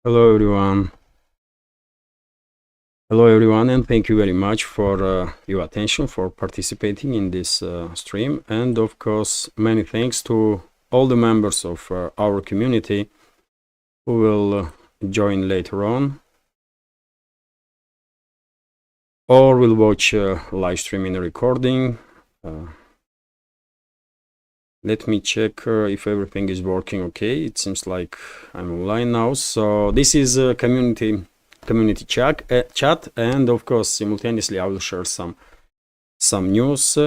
Hello everyone. Hello everyone, and thank you very much for your attention, for participating in this stream, and of course many thanks to all the members of our community who will join later on or will watch live stream in a recording. Let me check if everything is working okay. It seems like I'm online now. So this is a community chat, and of course simultaneously I will share some news,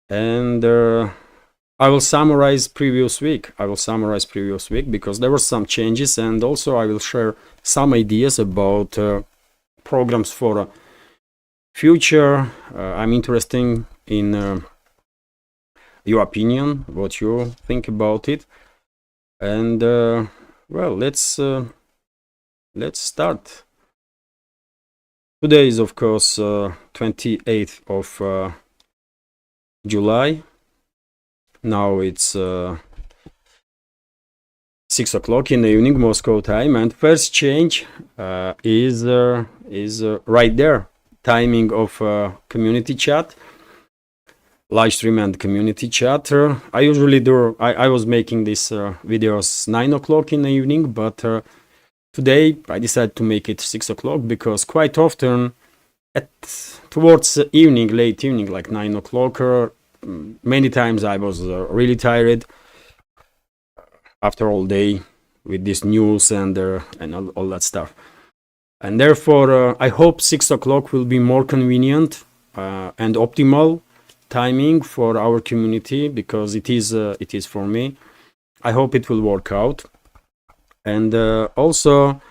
and I will summarize previous week. Because there were some changes, and also I will share some ideas about programs for future. I'm interested in your opinion, what you think about it, and well, let's start. Today is of course 28th of July. Now it's 6 o'clock in the evening Moscow time, and first change is right there. Timing of community chat, live stream and community chat. I usually do. I was making these videos 9 o'clock in the evening, but today I decided to make it 6 o'clock because quite often towards evening, late evening, like 9 o'clock, many times I was really tired after all day with this news and all that stuff. And therefore, I hope 6 o'clock will be more convenient and optimal timing for our community, because it is for me. I hope it will work out. And also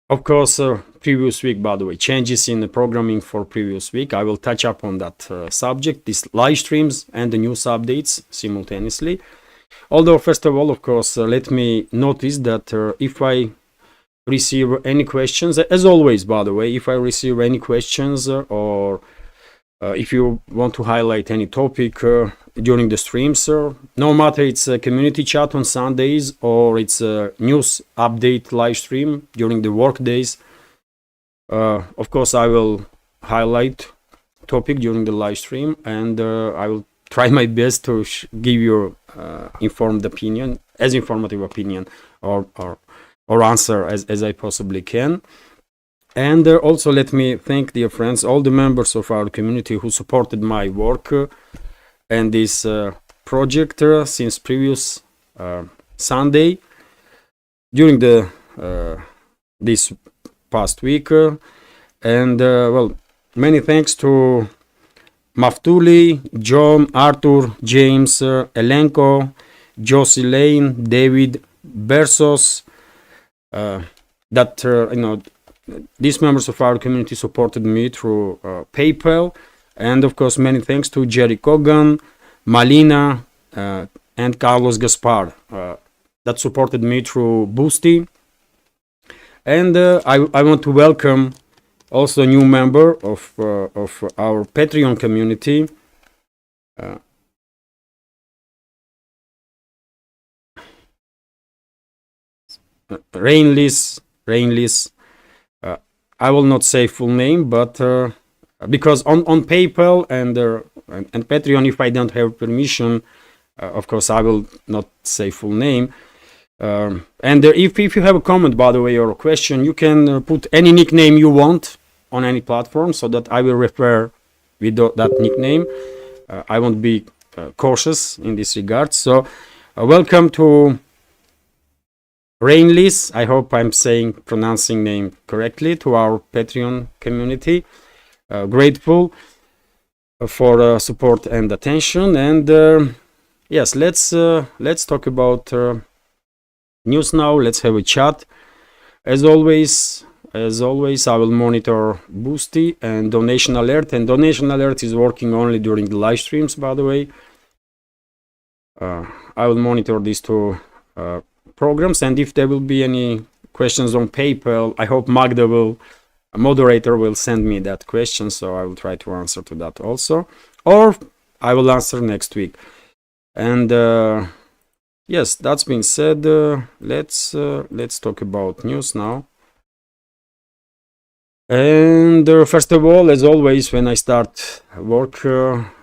of course, previous week, by the way, changes in the programming for previous week. I will touch up on that subject, these live streams and the news updates simultaneously. Although, first of all, of course, let me notice that if I receive any questions, as always, by the way, if I receive any questions or if you want to highlight any topic during the streams, no matter it's a community chat on Sundays or it's a news update live stream during the work days, of course I will highlight topic during the live stream, and I will try my best to give you informed opinion, as informative opinion, or answer as I possibly can. And also let me thank, dear friends, all the members of our community who supported my work and this project since previous Sunday during the this past week. And well, many thanks to Maftuli, John, Arthur, James, Elenko, Josie Lane, David, Bersos, that you know, these members of our community supported me through PayPal. And of course, many thanks to Jerry Kogan, Malina, and Carlos Gaspar that supported me through Boosty. And I want to welcome also a new member of our Patreon community, Rainless. I will not say full name, but because on PayPal and Patreon, if I don't have permission, of course I will not say full name. And if you have a comment, by the way, or a question, you can put any nickname you want on any platform, so that I will refer with that nickname. I won't be cautious in this regard. So welcome to Rainless, I hope I'm pronouncing name correctly, to our Patreon community. Grateful for support and attention. And yes, let's talk about news now. Let's have a chat. As always, I will monitor Boosty and Donation Alert. And Donation Alert is working only during the live streams, by the way. I will monitor these two programs, and if there will be any questions on PayPal, I hope Magda a moderator will send me that question, so I will try to answer to that also, or I will answer next week. And yes, that's been said. Let's talk about news now. And first of all, as always, when I start work,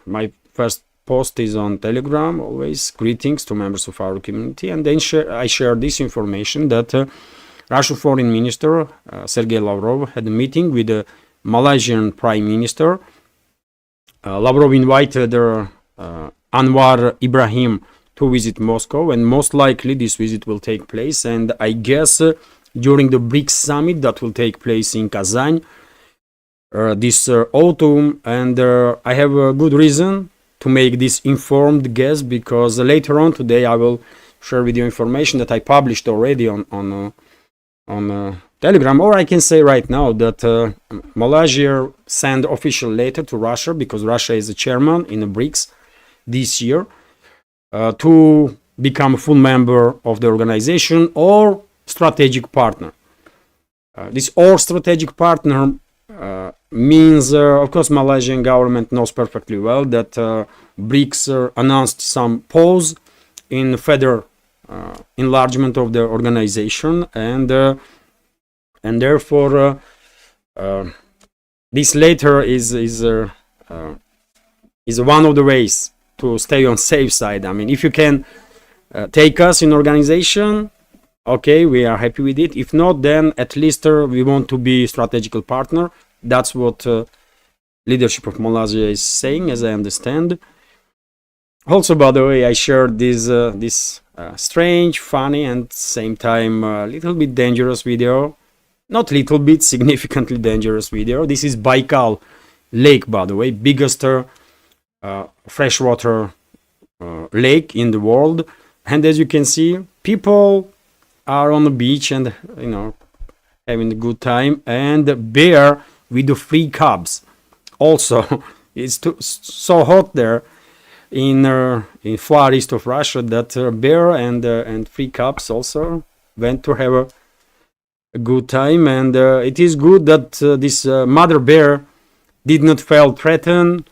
my first post is on Telegram. Always greetings to members of our community, and then I share this information that Russian Foreign Minister Sergei Lavrov had a meeting with the Malaysian Prime Minister. Lavrov invited Anwar Ibrahim to visit Moscow, and most likely this visit will take place, and I guess during the BRICS summit that will take place in Kazan this autumn. And I have a good reason to make this informed guess, because later on today I will share with you information that I published already on Telegram, or I can say right now that Malaysia sent official letter to Russia, because Russia is the chairman in the BRICS this year, to become a full member of the organization or strategic partner. This or strategic partner means, of course, Malaysian government knows perfectly well that BRICS announced some pause in further enlargement of the organization, and therefore this later is one of the ways to stay on safe side. I mean, if you can take us in organization, okay, we are happy with it. If not, then at least we want to be strategical partner. That's what leadership of Malaysia is saying, as I understand. Also, by the way, I shared this strange, funny, and same time a little bit dangerous video. Not little bit, significantly dangerous video. This is Baikal Lake, by the way, biggest freshwater lake in the world. And as you can see, people are on the beach and, you know, having a good time, and the bear with the 3 cubs. Also, it's so hot there in far east of Russia that bear and 3 cubs also went to have a good time. And it is good that this mother bear did not feel threatened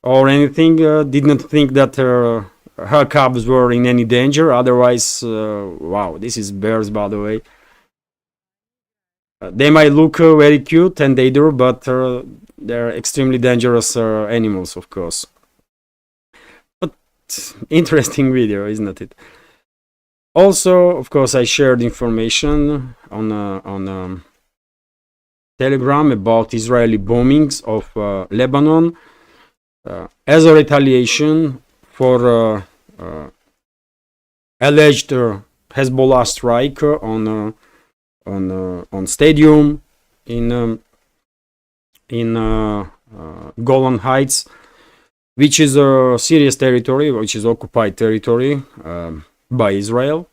or anything, did not think that her cubs were in any danger. Otherwise, wow, this is bears, by the way. They might look very cute, and they do, but they're extremely dangerous animals, of course. But interesting video, isn't it? Also, of course, I shared information on Telegram about Israeli bombings of Lebanon as a retaliation for alleged Hezbollah strike on stadium in Golan Heights, which is a serious territory, which is occupied territory by Israel.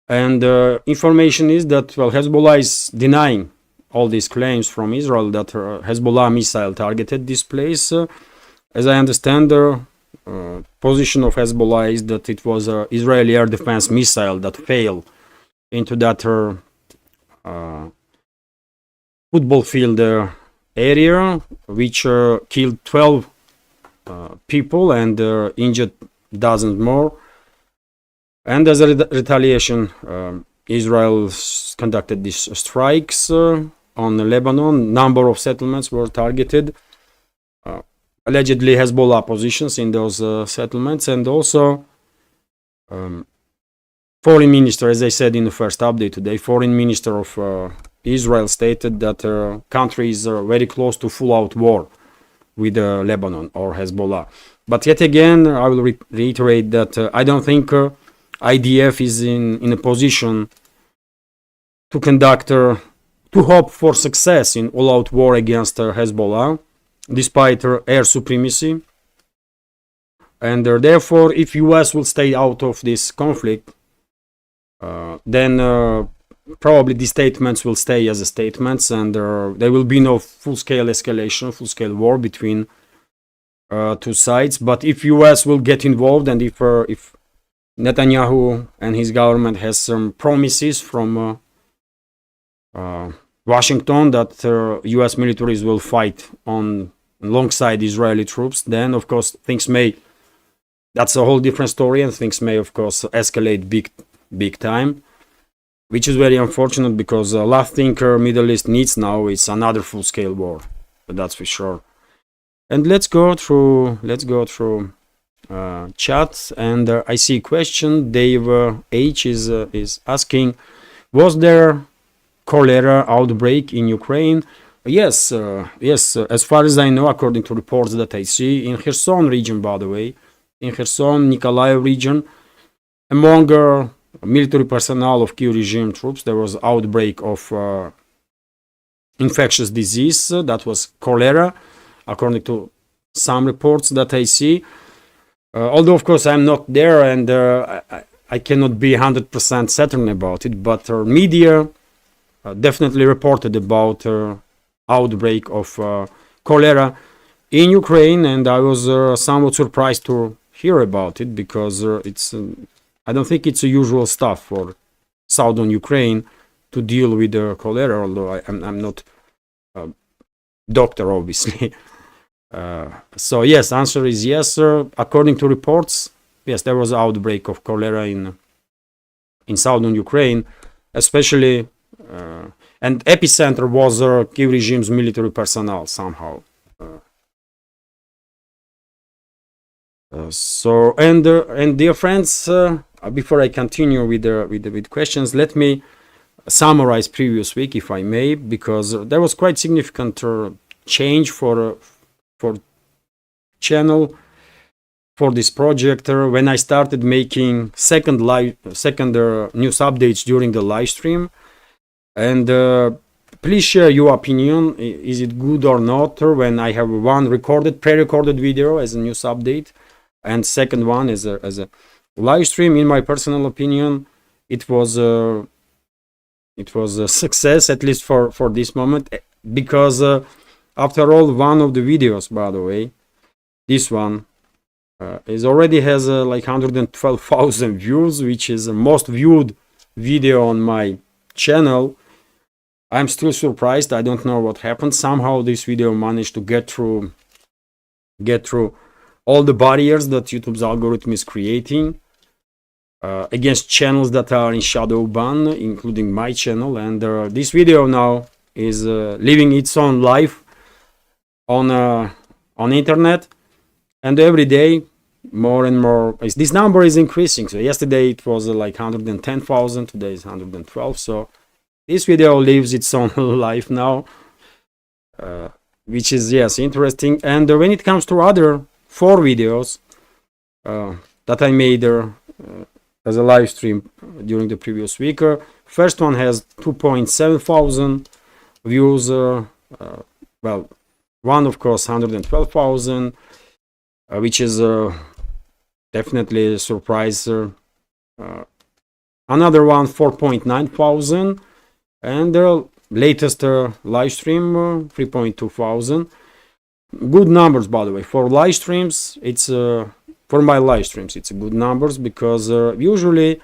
And information is that, well, Hezbollah is denying all these claims from Israel that Hezbollah missile targeted this place. As I understand, the position of Hezbollah is that it was an Israeli air defense missile that failed into that football field area, which killed 12 people and injured dozens more. And as a retaliation, Israel conducted these strikes on Lebanon. Number of settlements were targeted. Allegedly Hezbollah positions in those settlements. And also foreign minister, as I said in the first update today, foreign minister of Israel stated that country is very close to full-out war with Lebanon or Hezbollah. But yet again, I will reiterate that I don't think IDF is in a position to conduct, to hope for success in all-out war against Hezbollah, despite air supremacy. And therefore, if US will stay out of this conflict, then probably the statements will stay as statements, and there will be no full-scale escalation, full-scale war between two sides. But if US will get involved, and if Netanyahu and his government has some promises from Washington that US militaries will fight alongside Israeli troops, then of course things may that's a whole different story, and things may of course escalate big time, which is very unfortunate, because the last thing Middle East needs now is another full-scale war. But that's for sure. And let's go through chat, and I see a question. Dave H is asking, was there cholera outbreak in Ukraine? Yes, as far as I know, according to reports that I see, in Kherson region, by the way, in Kherson, Nikolaev region, among military personnel of Kiev regime troops, there was outbreak of infectious disease, that was cholera, according to some reports that I see. Although, of course, I'm not there, and I cannot be 100% certain about it, but media definitely reported about outbreak of cholera in Ukraine, and I was somewhat surprised to hear about it, because it's I don't think it's a usual stuff for southern Ukraine to deal with cholera, although I'm not a doctor, obviously. So yes, answer is yes, according to reports. Yes, there was an outbreak of cholera in southern Ukraine, especially, and epicenter was Kiev regime's military personnel somehow. So and dear friends, before I continue with questions, let me summarize previous week, if I may, because there was quite significant change for channel, for this project, when I started making second news updates during the live stream. And please share your opinion. Is it good or not when I have one pre-recorded video as a news update, and second one as a live stream? In my personal opinion, it was a success, at least for this moment, because after all, one of the videos, by the way, this one, is already has like 112,000 views, which is the most viewed video on my channel. I'm still surprised. I don't know what happened. Somehow this video managed to get through all the barriers that YouTube's algorithm is creating against channels that are in shadow ban, including my channel. And this video now is living its own life on internet, and every day more and more this number is increasing. So yesterday it was like 110,000, today is 112. So this video lives its own life now, which is, yes, interesting. And when it comes to other 4 videos that I made as a live stream during the previous week, first one has 2.7 thousand views, well, one of course 112,000, which is definitely a surprise. Another one 4.9 thousand, and the latest live stream 3.2 thousand. Good numbers, by the way, for live streams. It's for my live streams, it's good numbers, because usually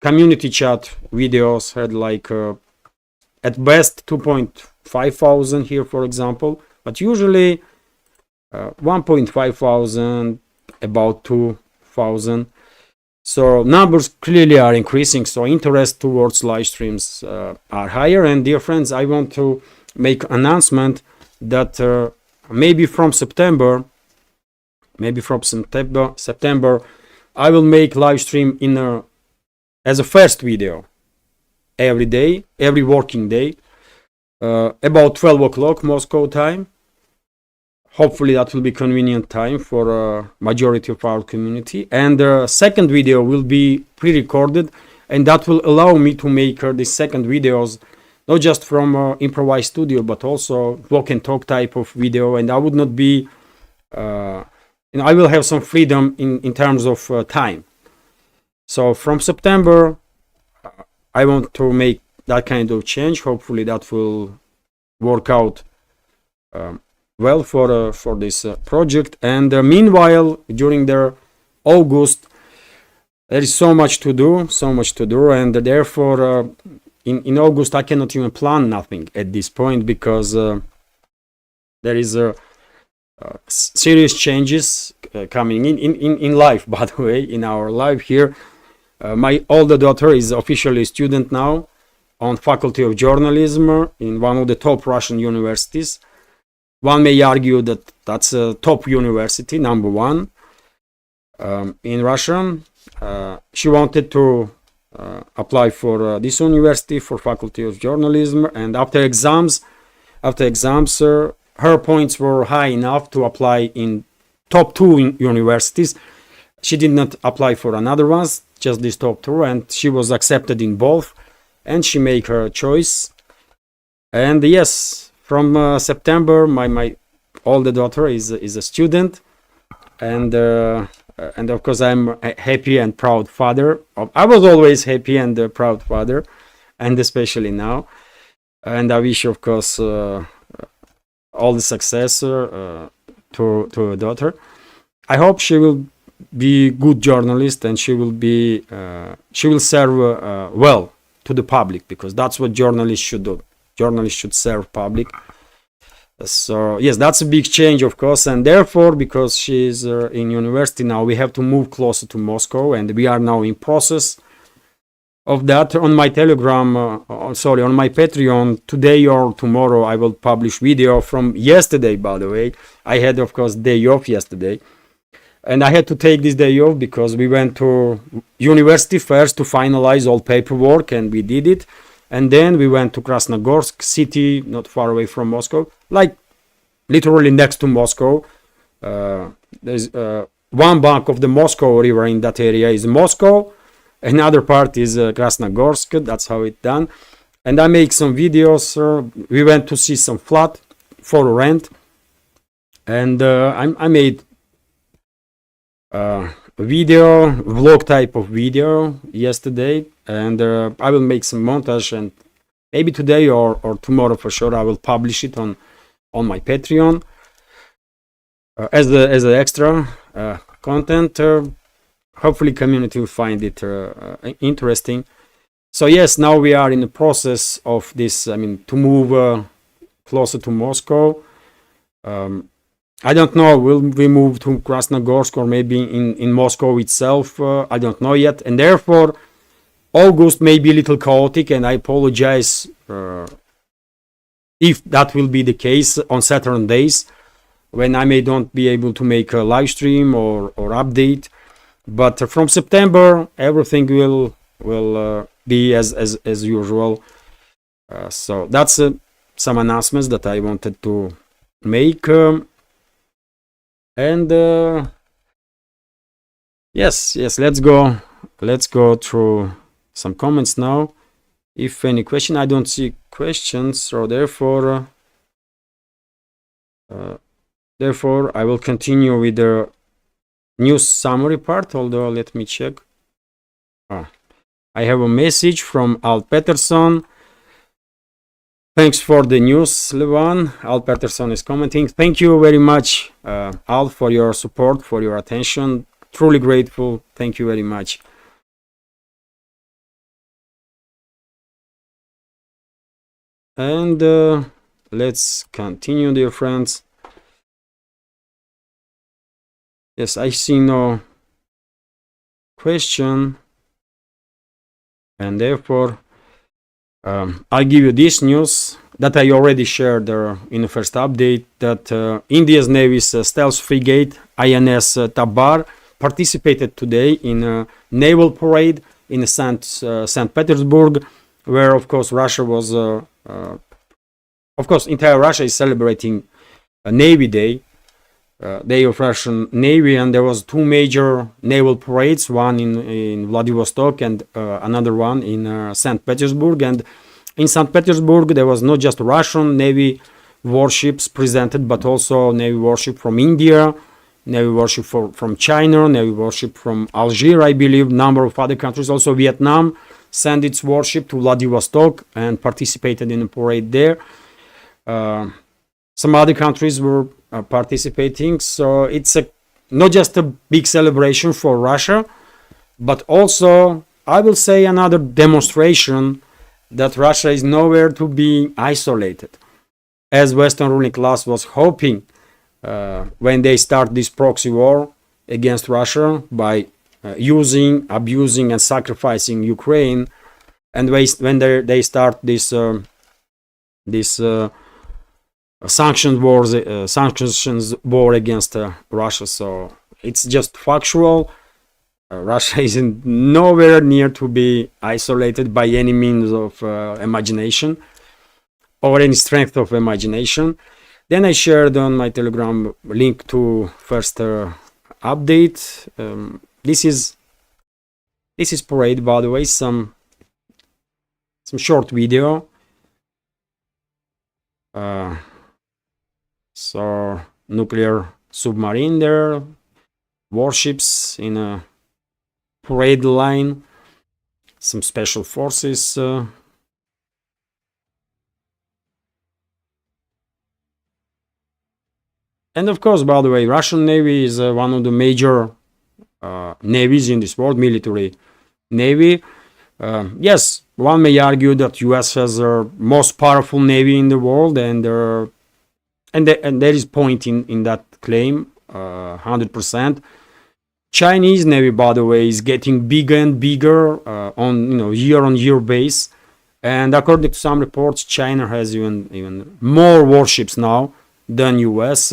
community chat videos had like at best 2.5 thousand here, for example, but usually 1.5 thousand, about 2,000. So numbers clearly are increasing, so interest towards live streams are higher. And dear friends, I want to make announcement that maybe from September, I will make live stream as a first video every day, every working day, about 12 o'clock Moscow time. Hopefully that will be convenient time for majority of our community. And the second video will be pre-recorded, and that will allow me to make the second videos not just from improvised studio, but also walk and talk type of video. And I would not be I will have some freedom in terms of time. So from September I want to make that kind of change. Hopefully that will work out well for this project. And meanwhile, during the August, there is so much to do, and therefore in August I cannot even plan nothing at this point, because there is serious changes coming in life, by the way, in our life here. My older daughter is officially a student now on Faculty of Journalism in one of the top Russian universities. One may argue that that's a top university, number one in Russia. She wanted to apply for this university for Faculty of Journalism, and after exams, her points were high enough to apply in top two universities. She did not apply for another ones, just these top two, and she was accepted in both, and she made her choice. And yes, from September, my older daughter is a student, and of course I'm a happy and proud father. I was always happy and proud father, and especially now. And I wish, of course, all the success to a daughter. I hope she will be a good journalist, and she will serve well to the public, because that's what journalists should do. Journalists should serve public. So yes, that's a big change, of course, and therefore, because she's in university now, we have to move closer to Moscow, and we are now in process of that. On my Telegram, on my Patreon, today or tomorrow, I will publish video from yesterday, by the way. I had, of course, day off yesterday, and I had to take this day off because we went to university first to finalize all paperwork, and we did it. And then we went to Krasnogorsk city, not far away from Moscow, like literally next to Moscow. There's one bank of the Moscow River in that area is Moscow. Another part is Krasnogorsk. That's how it's done. And I make some videos. We went to see some flat for rent. And I made video, vlog type of video yesterday. And I will make some montage, and maybe today or tomorrow for sure I will publish it on my Patreon as the extra content. Hopefully community will find it interesting. So yes, now we are in the process of this, to move closer to Moscow. I don't know, will we move to Krasnogorsk or maybe in Moscow itself? I don't know yet, and therefore August may be a little chaotic, and I apologize if that will be the case on certain days when I may not be able to make a live stream or update. But from September, everything will be as usual. So that's some announcements that I wanted to make. Yes, let's go through some comments now. If any question, I don't see questions, so therefore I will continue with the news summary part. Although let me check. I have a message from Al Peterson. Thanks for the news, Levan. Al Peterson is commenting. Thank you very much, Al, for your support, for your attention. Truly grateful. Thank you very much. And let's continue, dear friends. Yes, I see no question, and therefore I'll give you this news that I already shared in the first update, that India's Navy's stealth frigate INS Tabar participated today in a naval parade in St. Petersburg, where of course Russia was entire Russia is celebrating a Navy Day, Day of Russian Navy, and there was two major naval parades, one in Vladivostok and another one in St. Petersburg. And in St. Petersburg there was not just Russian Navy warships presented, but also Navy warship from India, Navy warship from China, Navy warship from Algeria, I believe, number of other countries. Also Vietnam sent its warship to Vladivostok and participated in a parade there. Some other countries were participating, so it's not just a big celebration for Russia, but also, I will say, another demonstration that Russia is nowhere to be isolated, as Western ruling class was hoping when they start this proxy war against Russia by using, abusing, and sacrificing Ukraine. And when they start this sanctions war against Russia, so it's just factual. Russia is nowhere near to be isolated by any means of imagination or any strength of imagination. Then I shared on my Telegram link to first update. This is parade, by the way, some short video. So nuclear submarine there, warships in a parade line, some special forces. And of course, by the way, Russian Navy is one of the major navies in this world, military navy. Yes, one may argue that US has the most powerful navy in the world, and there is point in that claim, 100%. Chinese navy, by the way, is getting bigger and bigger on year-on-year base, and according to some reports, China has even more warships now than US.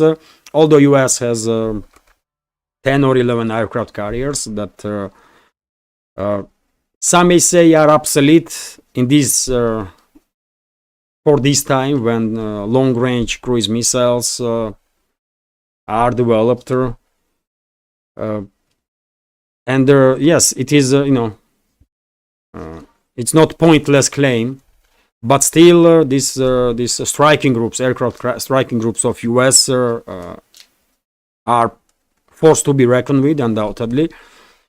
Although US has 10 or 11 aircraft carriers that some may say are obsolete in this for this time when long-range cruise missiles are developed. And yes, it is it's not pointless claim, but still these striking groups, aircraft striking groups of US are forced to be reckoned with, undoubtedly.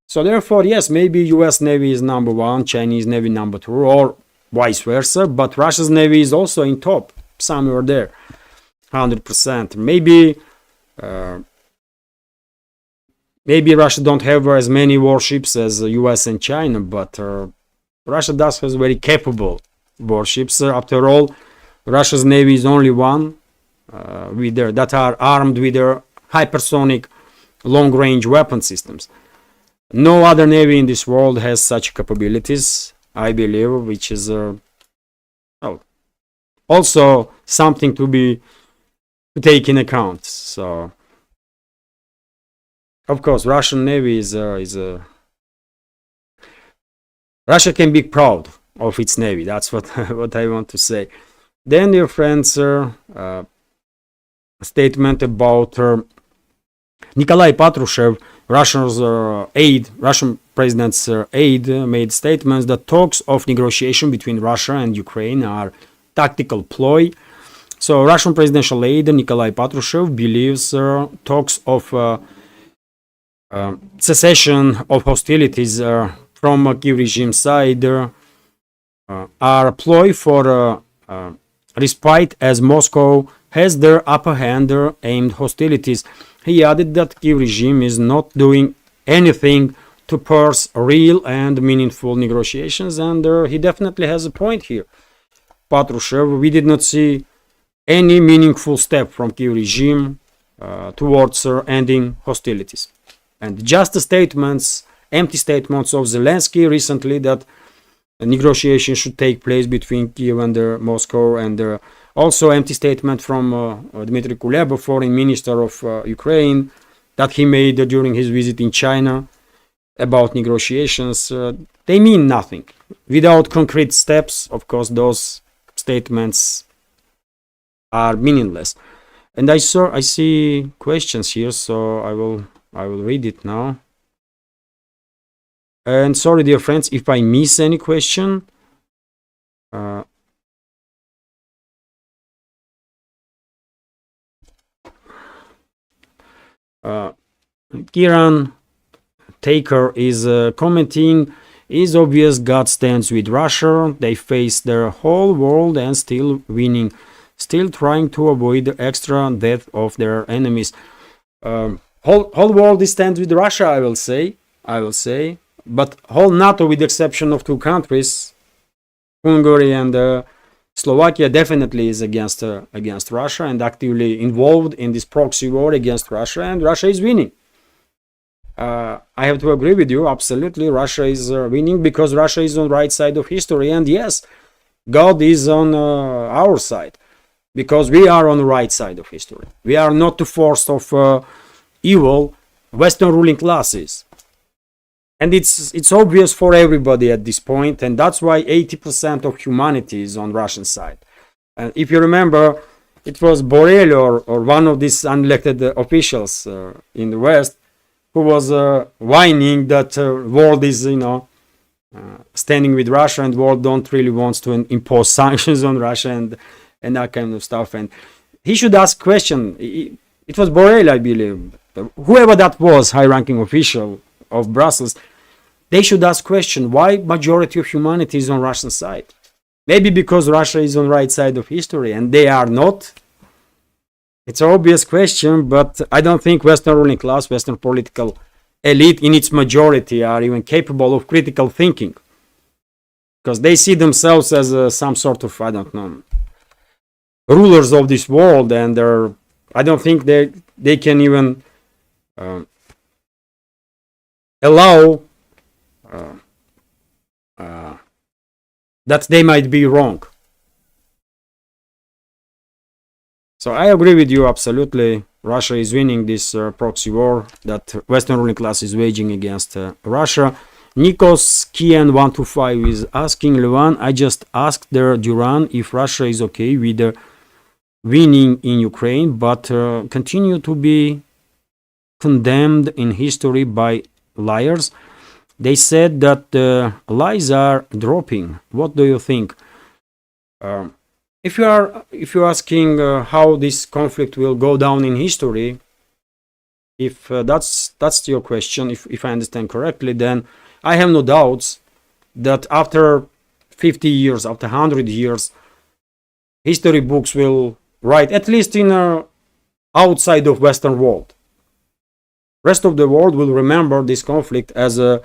So therefore, yes, maybe US Navy is number one, Chinese Navy number two, or vice versa, but Russia's Navy is also in top, somewhere there, 100%. Maybe Russia don't have as many warships as US and China, but Russia does has very capable warships. After all, Russia's Navy is only one that are armed with their hypersonic long-range weapon systems. No other navy in this world has such capabilities, I believe, which is also something to take in account. So, of course, Russian Navy Russia can be proud of its Navy. That's what what I want to say. Then, dear friends, a statement about Nikolai Patrushev, Russian president's aide, made statements that talks of negotiation between Russia and Ukraine are tactical ploy. So, Russian presidential aide Nikolai Patrushev believes talks of cessation of hostilities from Kyiv regime side are a ploy for respite, as Moscow has their upper hand aimed hostilities. He added that Kyiv regime is not doing anything to purse real and meaningful negotiations, and he definitely has a point here. Patrushev, we did not see any meaningful step from Kyiv regime towards ending hostilities. And just the statements, empty statements of Zelensky recently that negotiations should take place between Kyiv and Moscow, and also empty statement from Dmitry Kuleba, foreign minister of Ukraine, that he made during his visit in China about negotiations. They mean nothing. Without concrete steps, of course, those statements are meaningless. And I see questions here, so I will read it now. And sorry, dear friends, if I miss any question. Kiran Taker is commenting, is obvious God stands with Russia. They face their whole world and still winning, still trying to avoid the extra death of their enemies. Whole world stands with Russia, I will say, but whole NATO, with the exception of two countries, Hungary and Slovakia, definitely is against Russia and actively involved in this proxy war against Russia, and Russia is winning. I have to agree with you. Absolutely, Russia is winning because Russia is on the right side of history. And yes, God is on our side because we are on the right side of history. We are not the force of evil Western ruling classes. And it's obvious for everybody at this point, and that's why 80% of humanity is on Russian side. And if you remember, it was Borrell or one of these unelected officials in the West who was whining that world is, standing with Russia, and world don't really wants to impose sanctions on Russia and that kind of stuff. And he should ask question. It was Borrell, I believe, whoever that was, high-ranking official of Brussels. They should ask question, why majority of humanity is on Russian side? Maybe because Russia is on right side of history and they are not. It's an obvious question, but I don't think Western ruling class, Western political elite in its majority are even capable of critical thinking. Because they see themselves as some sort of, I don't know, rulers of this world, and I don't think they can even allow that they might be wrong. So I agree with you absolutely. Russia is winning this proxy war that Western ruling class is waging against Russia. Nikos Kian125 is asking, Levan, I just asked the Duran if Russia is okay with winning in Ukraine, but continue to be condemned in history by liars. They said that lies are dropping. What do you think? If you're asking how this conflict will go down in history, if that's your question, if I understand correctly, then I have no doubts that after 50 years, after 100 years, history books will write, at least in outside of Western world. Rest of the world will remember this conflict as a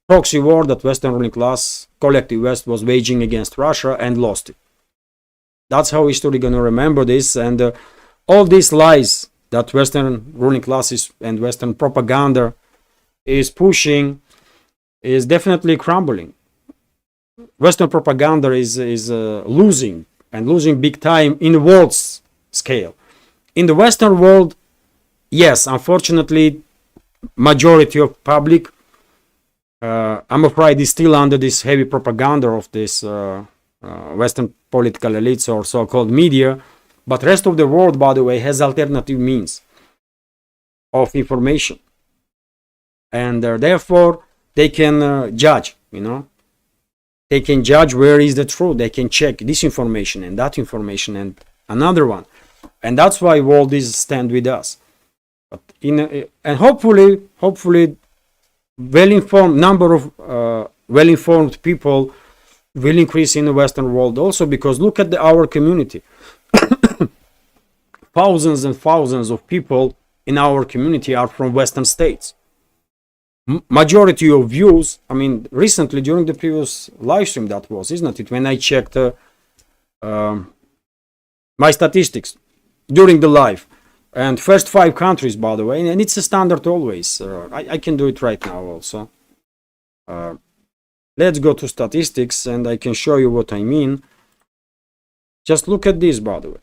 proxy war that Western ruling class, collective West, was waging against Russia and lost it. That's how history gonna remember this, and all these lies that Western ruling classes and Western propaganda is pushing is definitely crumbling. Western propaganda is losing, and losing big time in the world's scale. In the Western world, yes, unfortunately, majority of public, I'm afraid, is still under this heavy propaganda of this Western political elites or so-called media, but rest of the world, by the way, has alternative means of information, and therefore they can judge, they can judge where is the truth. They can check this information and that information and another one, and that's why world is stand with us. But and hopefully well-informed number of well-informed people will increase in the Western world also, because look at our community. Thousands and thousands of people in our community are from Western states. Majority of views, I mean, recently during the previous live stream that was, isn't it, when I checked my statistics during the live, and first 5 countries, by the way, and it's a standard always. I can do it right now also. Let's go to statistics and I can show you what I mean. Just look at this, by the way.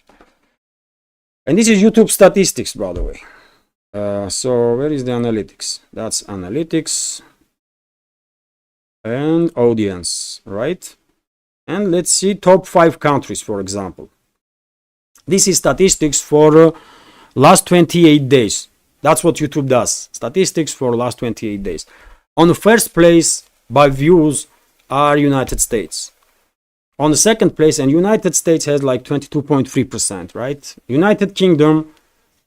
And this is YouTube statistics, by the way. So where is the analytics? That's analytics and audience, right? And let's see top 5 countries, for example. This is statistics for last 28 days. That's what YouTube does. Statistics for last 28 days. On the first place by views are United States. On the second place, and United States has like 22.3%, right? United Kingdom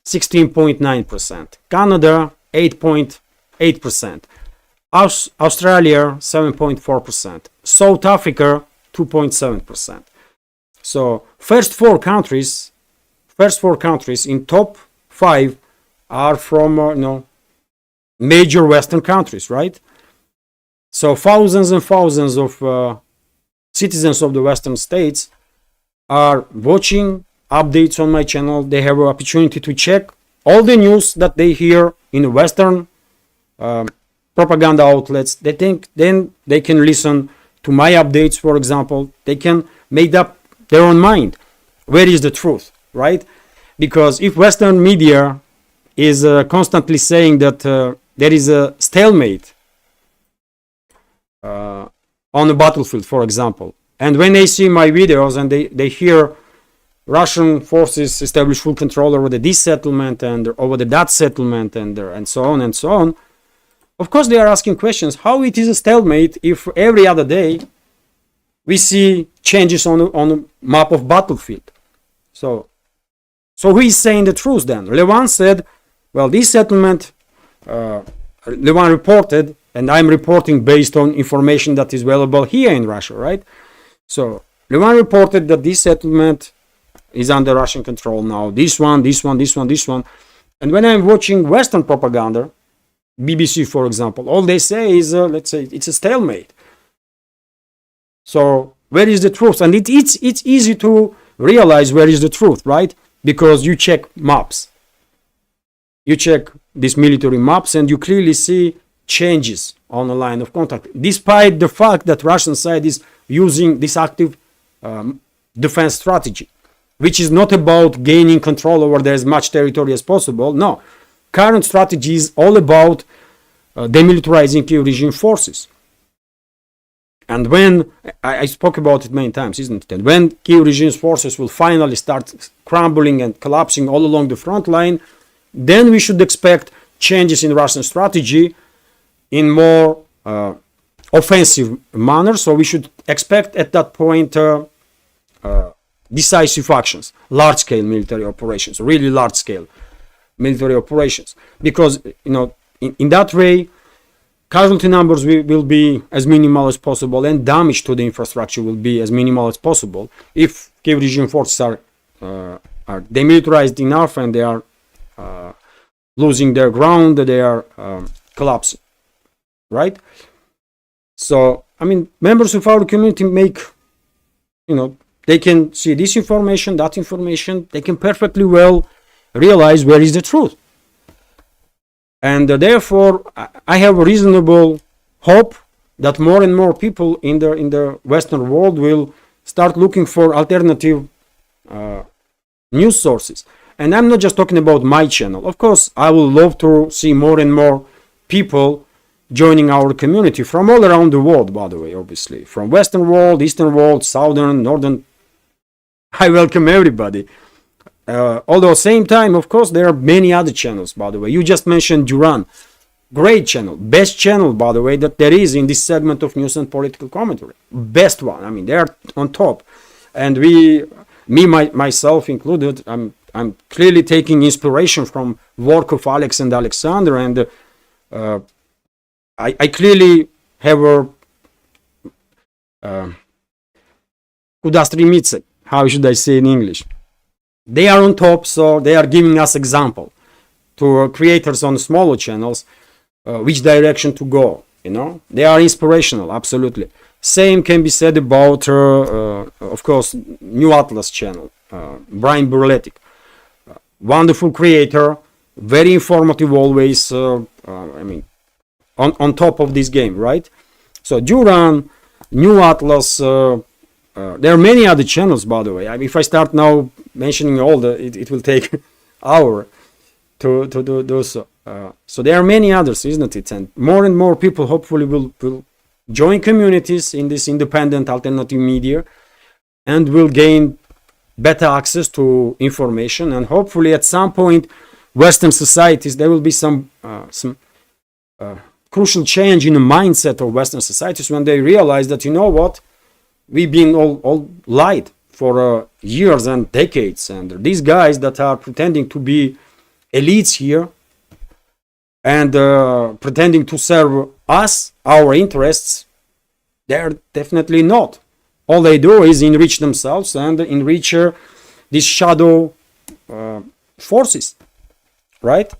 16.9%, Canada 8.8%, Australia 7.4%, South Africa 2.7%. So first four countries in top 5 are from major Western countries, right? So thousands and thousands of citizens of the Western states are watching updates on my channel. They have an opportunity to check all the news that they hear in the Western propaganda outlets. They think then they can listen to my updates, for example. They can make up their own mind. Where is the truth, right? Because if Western media is constantly saying that there is a stalemate on the battlefield, for example, and when they see my videos and they hear Russian forces establish full control over this settlement and over that settlement and so on and so on, of course they are asking questions how it is a stalemate if every other day we see changes on the map of battlefield. So who is saying the truth then? Levan said, well, this settlement, Levan reported, and I'm reporting based on information that is available here in Russia, right? So Levan reported that this settlement is under Russian control now. This one. And when I'm watching Western propaganda, BBC, for example, all they say is, let's say, it's a stalemate. So where is the truth? And it's easy to realize where is the truth, right? Because you check maps. You check these military maps and you clearly see changes on the line of contact, despite the fact that Russian side is using this active defense strategy, which is not about gaining control over as much territory as possible. No, current strategy is all about demilitarizing Kiev regime forces. And when, I spoke about it many times, isn't it? And when Kiev regime's forces will finally start crumbling and collapsing all along the front line, then we should expect changes in Russian strategy in more offensive manner. So we should expect at that point decisive actions, large-scale military operations, really large-scale military operations. Because, you know, in that way, casualty numbers will be as minimal as possible and damage to the infrastructure will be as minimal as possible if Kiev regime forces are demilitarized enough and they are losing their ground, they are collapsing, right? So, I mean, members of our community make, you know, they can see this information, that information, they can perfectly well realize where is the truth. And therefore, I have a reasonable hope that more and more people in the Western world will start looking for alternative news sources. And I'm not just talking about my channel. Of course, I would love to see more and more people joining our community from all around the world, by the way, obviously. From Western world, Eastern world, Southern, Northern. I welcome everybody. Although same time, of course, there are many other channels, by the way. You just mentioned Duran. Great channel. Best channel, by the way, that there is in this segment of news and political commentary. Best one. I mean, they are on top. And myself included, I'm clearly taking inspiration from work of Alex and Alexander. And I clearly have a куда стремиться. How should I say in English? They are on top, so they are giving us example to creators on smaller channels, which direction to go, you know. They are inspirational, absolutely. Same can be said about, of course, New Atlas channel, Brian Burletic. Wonderful creator, very informative always, I mean, on top of this game, right? So Duran, New Atlas, there are many other channels, by the way. I mean, if I start now mentioning all it will take hour to do so. So there are many others, isn't it? And more people hopefully will join communities in this independent alternative media and will gain better access to information. And hopefully at some point, Western societies, there will be some crucial change in the mindset of Western societies when they realize that, you know what, we've been all lied for years and decades, and these guys that are pretending to be elites here and pretending to serve us, our interests, they're definitely not. All they do is enrich themselves and enrich these shadow forces, right?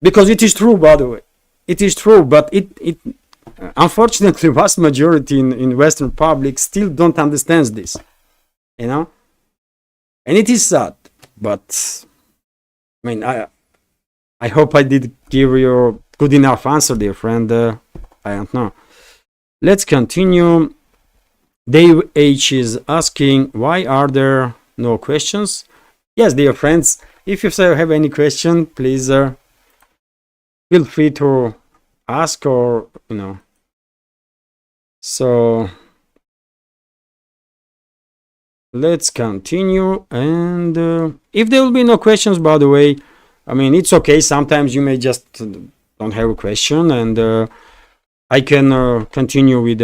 Because it is true, by the way. It is true, but it unfortunately, vast majority in Western public still don't understand this, you know, and it is sad. But I mean, I hope I did give you good enough answer, dear friend. I don't know. Let's continue. Dave H is asking, why are there no questions? Yes, dear friends, if you have any question, please feel free to ask, or so let's continue. And if there will be no questions, by the way, I mean, it's okay. Sometimes you may just don't have a question, and I can continue with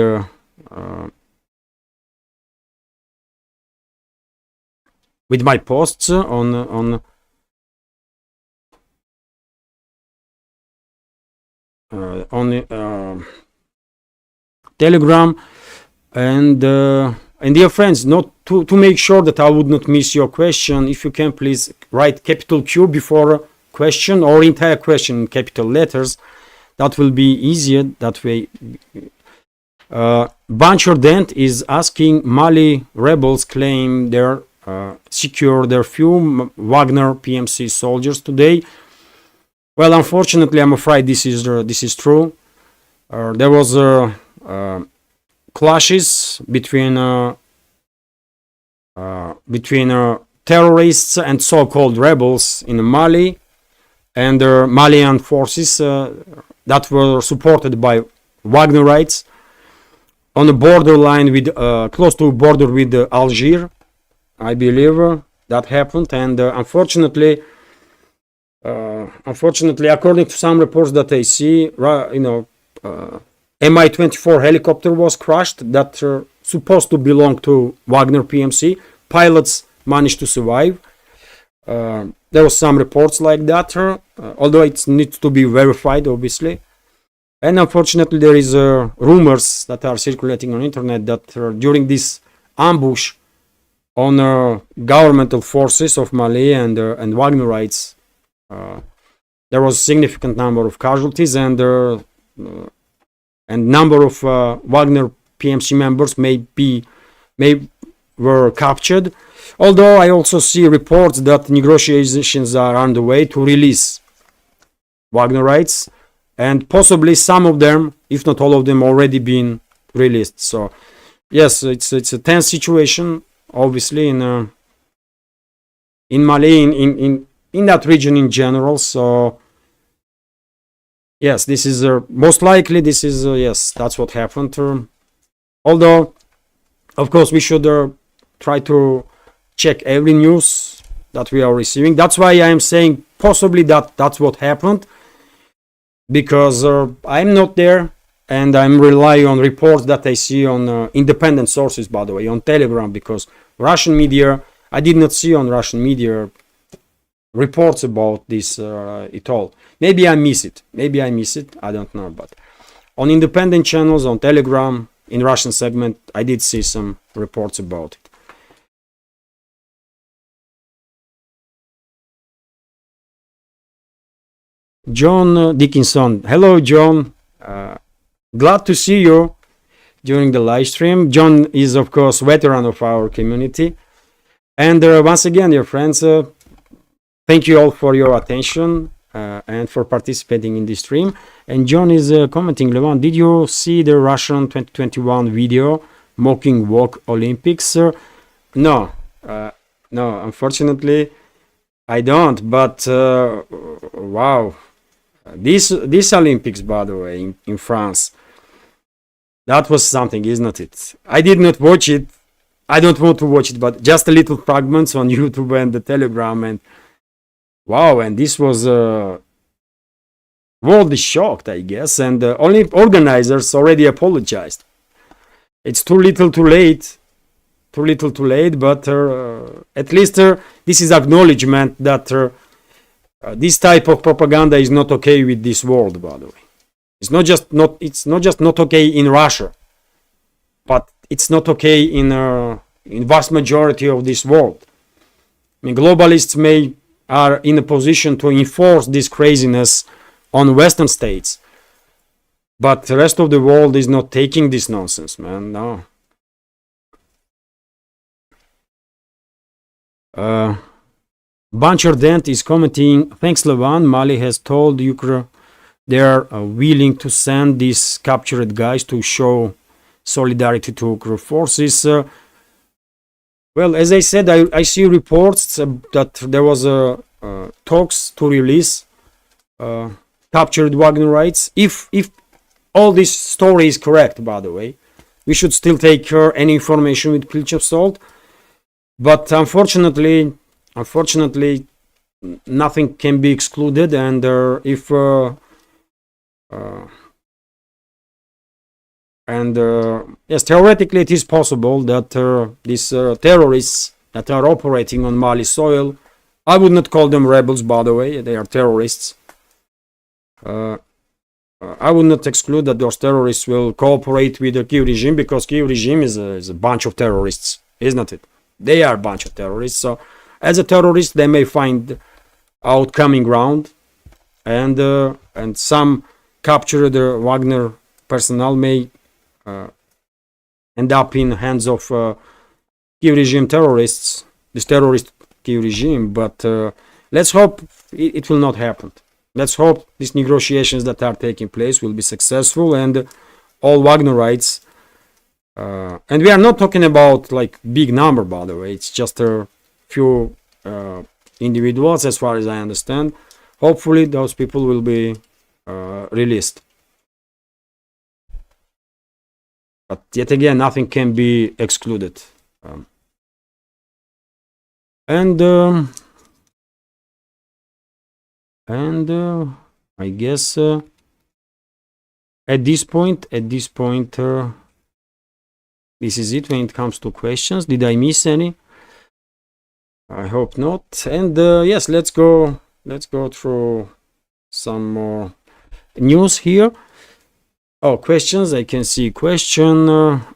my posts on Telegram. And dear friends, not to make sure that I would not miss your question, if you can please write capital Q before question, or entire question in capital letters. That will be easier that way. Buncher Dent is asking, Mali rebels claim they're secure their few Wagner PMC soldiers today. Well, unfortunately, I'm afraid this is true. There was clashes between terrorists and so-called rebels in Mali, and Malian forces that were supported by Wagnerites on the borderline with close to border with Algiers. I believe that happened, and unfortunately, according to some reports that I see, Mi-24 helicopter was crashed that supposed to belong to Wagner PMC. Pilots managed to survive. There was some reports like that, although it needs to be verified, obviously. And unfortunately, there is rumors that are circulating on internet that during this ambush on governmental forces of Mali and Wagnerites, there was a significant number of casualties, and number of Wagner PMC members were captured. Although I also see reports that negotiations are underway to release Wagnerites, and possibly some of them, if not all of them, already been released. So yes, it's a tense situation, obviously, in Mali, in that region in general. So yes, this is most likely yes, that's what happened. Although, of course, we should try to check every news that we are receiving. That's why I am saying possibly that's what happened, because I'm not there, and I'm relying on reports that I see on independent sources, by the way, on Telegram, because Russian media, I did not see on Russian media reports about this at all. Maybe I miss it. I don't know. But on independent channels, on Telegram, in Russian segment, I did see some reports about it. John Dickinson. Hello, John. Glad to see you during the live stream. John is, of course, veteran of our community. And once again, dear friends, thank you all for your attention and for participating in this stream. And John is commenting, Levan, did you see the Russian 2021 video mocking Walk Olympics? No, unfortunately, I don't. But wow, this Olympics, by the way, in France, that was something, isn't it? I did not watch it. I don't want to watch it, but just a little fragments on YouTube and the Telegram, and wow, and this was world is shocked, I guess, and only organizers already apologized. It's too little too late, but at least this is acknowledgement that this type of propaganda is not okay with this world, by the way. It's not just not okay in Russia, but it's not okay in vast majority of this world. I mean, globalists are in a position to enforce this craziness on Western states, but the rest of the world is not taking this nonsense, man. No. Buncher Dent is commenting, thanks Levan, Mali has told they are willing to send these captured guys to show solidarity to Ukraine forces. Well, as I said, I see reports that there was talks to release captured Wagnerites. If all this story is correct, by the way, we should still take any information with pinch of salt. But unfortunately, nothing can be excluded. And yes, theoretically, it is possible that these terrorists that are operating on Mali soil, I would not call them rebels, by the way, they are terrorists. I would not exclude that those terrorists will cooperate with the Kiev regime, because Kiev regime is a bunch of terrorists, isn't it? They are a bunch of terrorists. So, as a terrorist, they may find out common ground, and some captured Wagner personnel may end up in the hands of Kiev regime terrorists, this terrorist Kiev regime. But let's hope it will not happen. Let's hope these negotiations that are taking place will be successful, and all Wagnerites, and we are not talking about like big number, by the way, it's just a few individuals as far as I understand. Hopefully those people will be released. But yet again, nothing can be excluded. I guess at this point, this is it when it comes to questions. Did I miss any? I hope not. And yes, let's go through some more news here. Oh, questions. I can see question.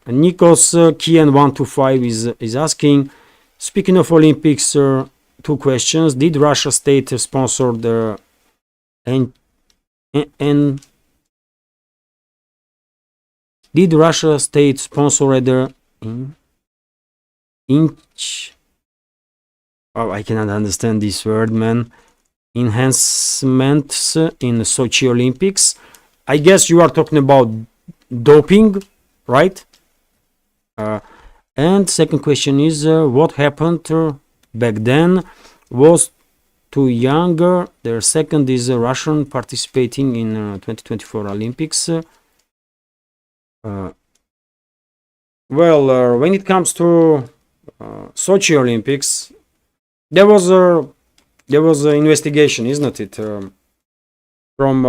Nikos Kian125 is asking, speaking of Olympics, 2 questions. Did Russia state sponsor the did Russia state sponsor the I cannot understand this word, man. Enhancements in Sochi Olympics? I guess you are talking about doping, right? And second question is, what happened back then? Was too younger. Their second is Russian participating in 2024 Olympics. Well, when it comes to Sochi Olympics, there was an investigation, isn't it, from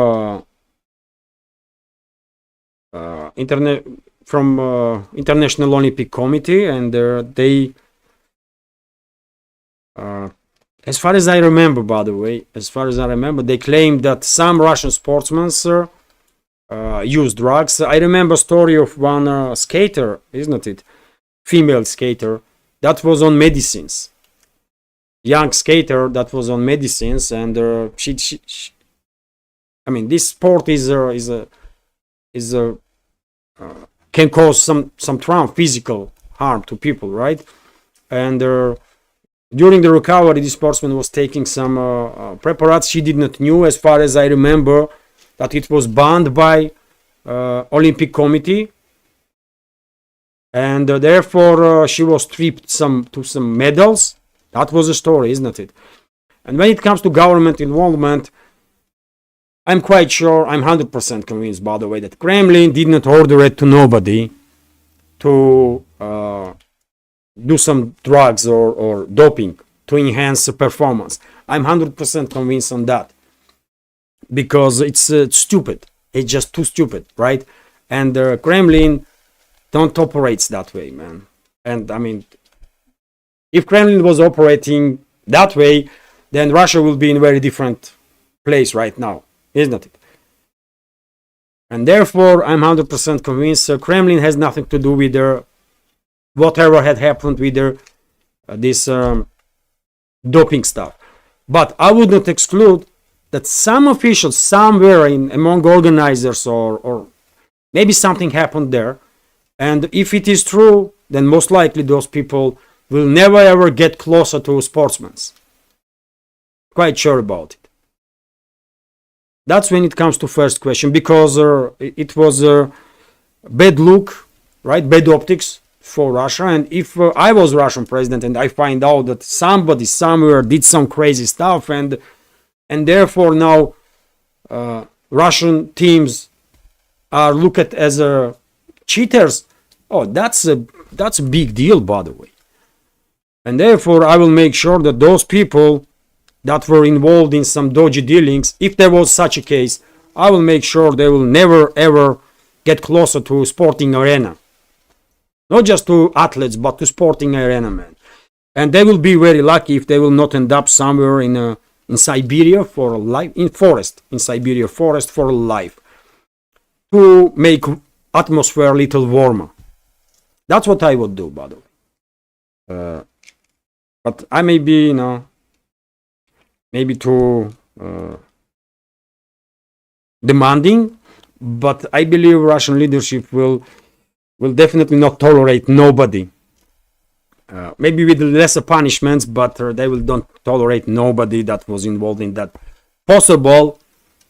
International Olympic Committee, and they, as far as I remember, by the way, they claimed that some Russian sportsmen used drugs. I remember a story of one skater, isn't it, female skater, that was on medicines. Young skater that was on medicines, and she I mean, this sport can cause some physical harm to people, right? And during the recovery, the sportsman was taking some preparates she did not know, as far as I remember, that it was banned by Olympic Committee, and therefore she was stripped some medals. That was the story, isn't it? And when it comes to government involvement, I'm quite sure, I'm 100% convinced, by the way, that Kremlin did not order it to nobody to do some drugs or doping to enhance the performance. I'm 100% convinced on that, because it's stupid. It's just too stupid, right? And Kremlin don't operates that way, man. And I mean, if Kremlin was operating that way, then Russia will be in a very different place right now, isn't it? And therefore, I'm 100% convinced Kremlin has nothing to do with whatever had happened with this doping stuff. But I would not exclude that some officials somewhere among organizers or maybe something happened there. And if it is true, then most likely those people will never ever get closer to sportsmen. Quite sure about it. That's when it comes to first question, because it was a bad look, right? Bad optics for Russia. And if I was Russian president and I find out that somebody somewhere did some crazy stuff, and therefore now Russian teams are looked at as cheaters, oh, that's a big deal, by the way. And therefore I will make sure that those people that were involved in some dodgy dealings, if there was such a case, I will make sure they will never ever get closer to sporting arena. Not just to athletes, but to sporting arena, man. And they will be very lucky if they will not end up somewhere in Siberia for life, in Siberia forest for life, to make atmosphere a little warmer. That's what I would do, by the way. But I may be, maybe too demanding, but I believe Russian leadership will definitely not tolerate nobody. Maybe with lesser punishments, but they will not tolerate nobody that was involved in that possible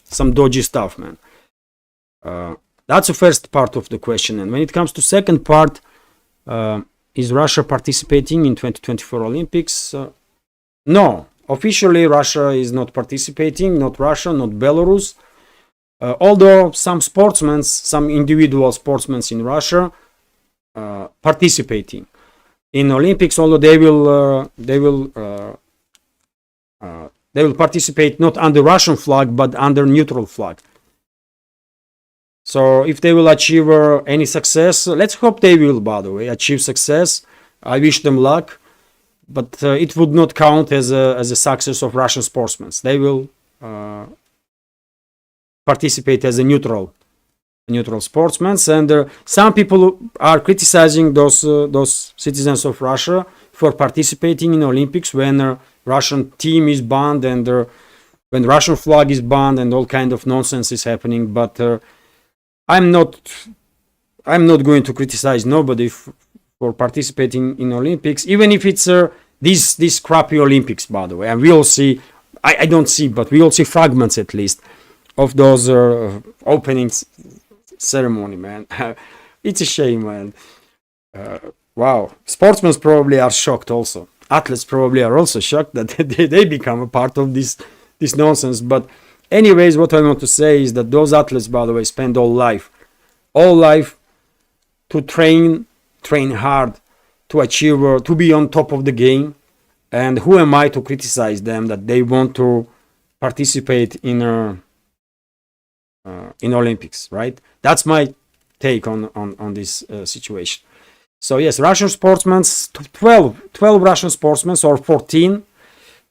some dodgy stuff, man. That's the first part of the question. And when it comes to second part, is Russia participating in 2024 Olympics? No, officially Russia is not participating, not Russia, not Belarus. Although some sportsmen, some individual sportsmen in Russia participating in Olympics, although they will participate not under Russian flag but under neutral flag. So if they will achieve any success, let's hope they will, by the way, achieve success. I wish them luck, but it would not count as a success of Russian sportsmen. They will participate as a neutral sportsmen. And some people are criticizing those citizens of Russia for participating in Olympics when Russian team is banned and when Russian flag is banned and all kind of nonsense is happening. But I'm not going to criticize nobody for participating in Olympics, even if it's these crappy Olympics, by the way. And we all see, I don't see, but we all see fragments at least of those openings ceremony, man. It's a shame, man. Wow, sportsmen probably are shocked also. Athletes probably are also shocked that they become a part of this nonsense. But anyways, what I want to say is that those athletes, by the way, spend all life to train hard, to achieve, to be on top of the game. And who am I to criticize them that they want to participate in Olympics, right? That's my take on this situation. So yes, Russian sportsmen, 12 Russian sportsmen or 14.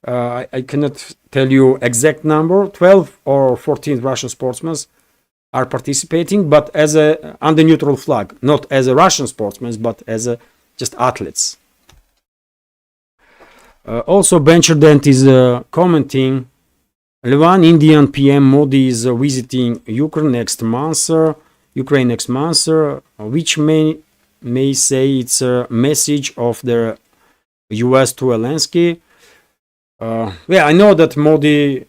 I cannot tell you exact number. 12 or 14 Russian sportsmen are participating, but as under neutral flag, not as a Russian sportsmen, but as just athletes. Also, Bencherdent is commenting. Levan, Indian PM Modi is visiting Ukraine next month, which may say it's a message of the US to Zelensky. Yeah, I know that Modi,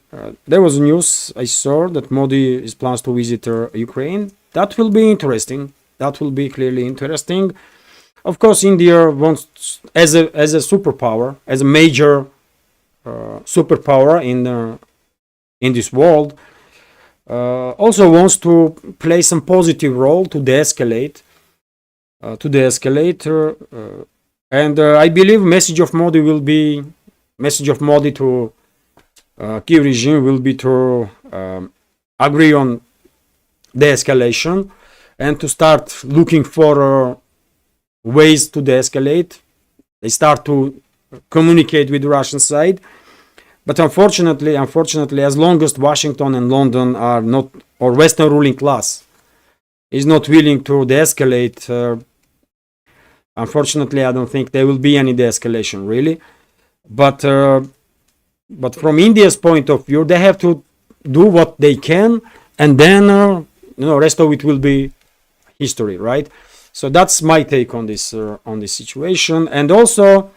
there was news I saw that Modi is plans to visit Ukraine. That will be interesting. That will be clearly interesting. Of course, India wants, as a superpower, as a major superpower in this world, also wants to play some positive role to de-escalate, and I believe message of Modi to Kiev regime will be to agree on de-escalation and to start looking for ways to de-escalate. They start to communicate with the Russian side. But unfortunately, as long as Washington and London are not, or Western ruling class is not willing to de-escalate, unfortunately, I don't think there will be any de-escalation, really. But from India's point of view, they have to do what they can, and then rest of it will be history, right? So that's my take on this situation, and also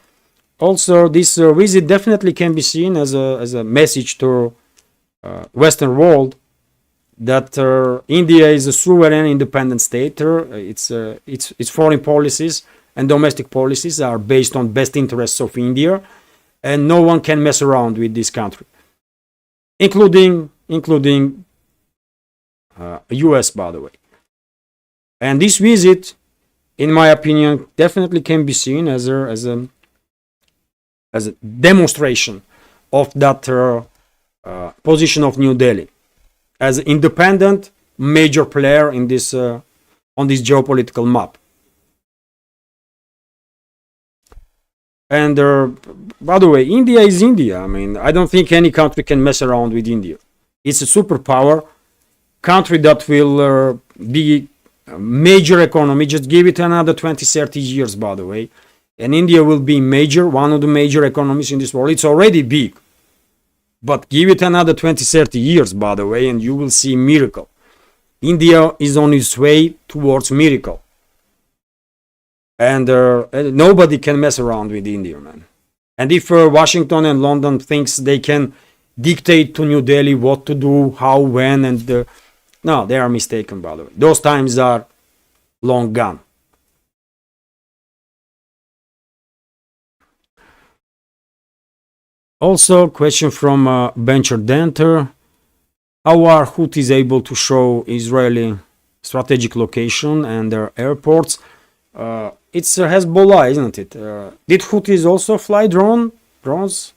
this visit definitely can be seen as a message to Western world that India is a sovereign, independent state. Its foreign policies and domestic policies are based on best interests of India, and no one can mess around with this country, including US, by the way. And this visit, in my opinion, definitely can be seen as a demonstration of that position of New Delhi as an independent major player in this on this geopolitical map. And by the way, India is India. I mean, I don't think any country can mess around with India. It's a superpower country that will be a major economy. Just give it another 20-30 years, by the way, and India will be one of the major economies in this world. It's already big, but give it another 20-30 years, by the way, and you will see miracle. India is on its way towards miracle, and nobody can mess around with India, man. And if Washington and London thinks they can dictate to New Delhi what to do, how, when, and no, they are mistaken, by the way. Those times are long gone. Also, question from Venture Denter. How are Houthis able to show Israeli strategic location and their airports? It's Hezbollah, isn't it? Did Houthis also fly drones?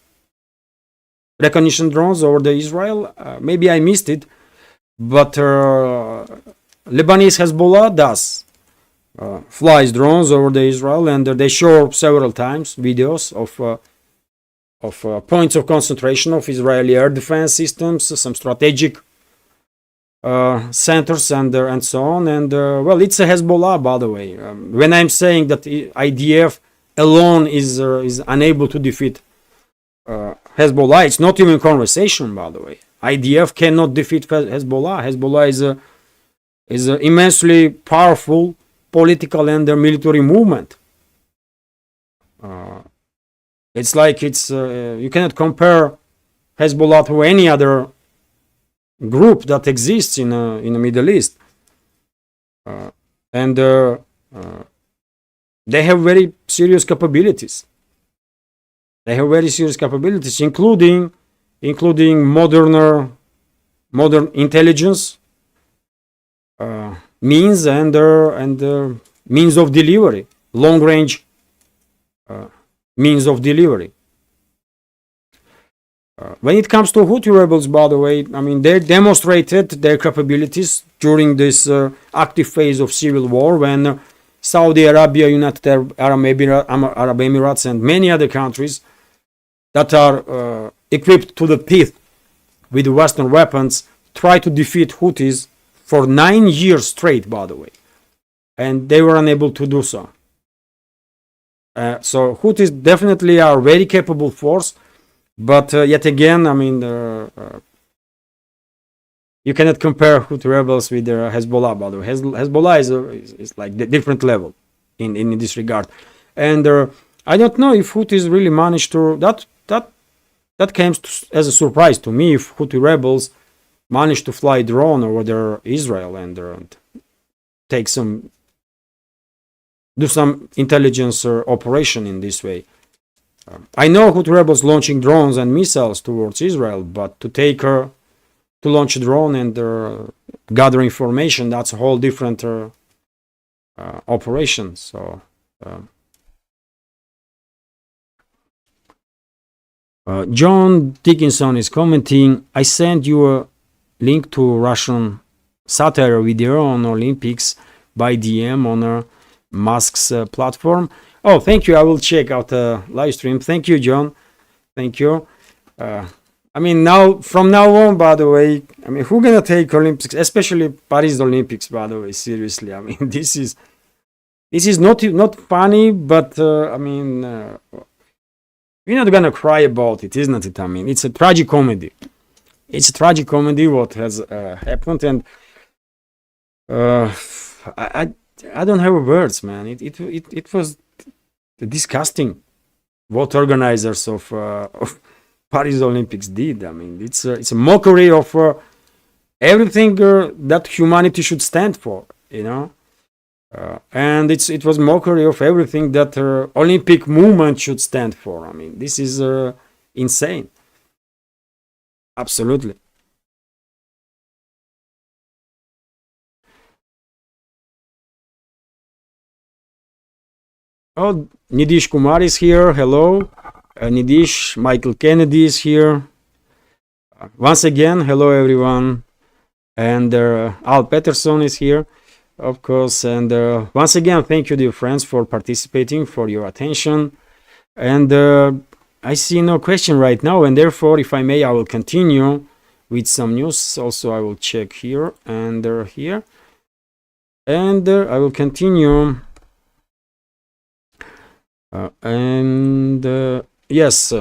Recognition drones over the Israel? Maybe I missed it. But Lebanese Hezbollah does flies drones over the Israel, and they show several times videos of points of concentration of Israeli air defense systems, some strategic centers, and so on. And well, it's a Hezbollah, by the way. When I'm saying that IDF alone is unable to defeat Hezbollah, it's not even conversation, by the way. IDF cannot defeat Hezbollah. Hezbollah is an immensely powerful political and military movement. It's like you cannot compare Hezbollah to any other group that exists in the Middle East, and they have very serious capabilities. Including modern intelligence means and means of delivery, long range means of delivery. When it comes to Houthi rebels, by the way, I mean, they demonstrated their capabilities during this active phase of civil war when Saudi Arabia, United Arab Emirates, and many other countries that are equipped to the teeth with Western weapons try to defeat Houthis for 9 years straight, by the way, and they were unable to do so. So Houthis definitely are a very capable force, but yet again, I mean, you cannot compare Houthi rebels with Hezbollah, by the way. Hezbollah is like the different level in this regard, and I don't know if Houthis really managed to that came as a surprise to me, if Houthi rebels managed to fly drone over their Israel and do some intelligence operation in this way. I know Houthi rebels launching drones and missiles towards Israel, but to launch a drone and gather information, that's a whole different operation. So. John Dickinson is commenting, I sent you a link to Russian satire video on Olympics by DM on Musk's platform. Oh, thank you. I will check out the live stream. Thank you, John. Thank you. I mean, from now on, by the way, I mean, who's gonna take Olympics, especially Paris Olympics, by the way, seriously? I mean, this is not funny, but I mean, you're not gonna cry about it, isn't it? I mean, it's a tragic comedy. It's a tragic comedy what has happened, and I don't have words, man. It was disgusting what organizers of Paris Olympics did. I mean, it's a mockery of everything that humanity should stand for, you know. And it was mockery of everything that Olympic movement should stand for. I mean, this is insane. Absolutely. Oh, Nidish Kumar is here. Hello. Nidish, Michael Kennedy is here. Once again, hello everyone. And Al Peterson is here, of course. And once again, thank you, dear friends, for participating, for your attention. And I see no question right now. And therefore, if I may, I will continue with some news. Also, I will check here and here. And I will continue. Yes.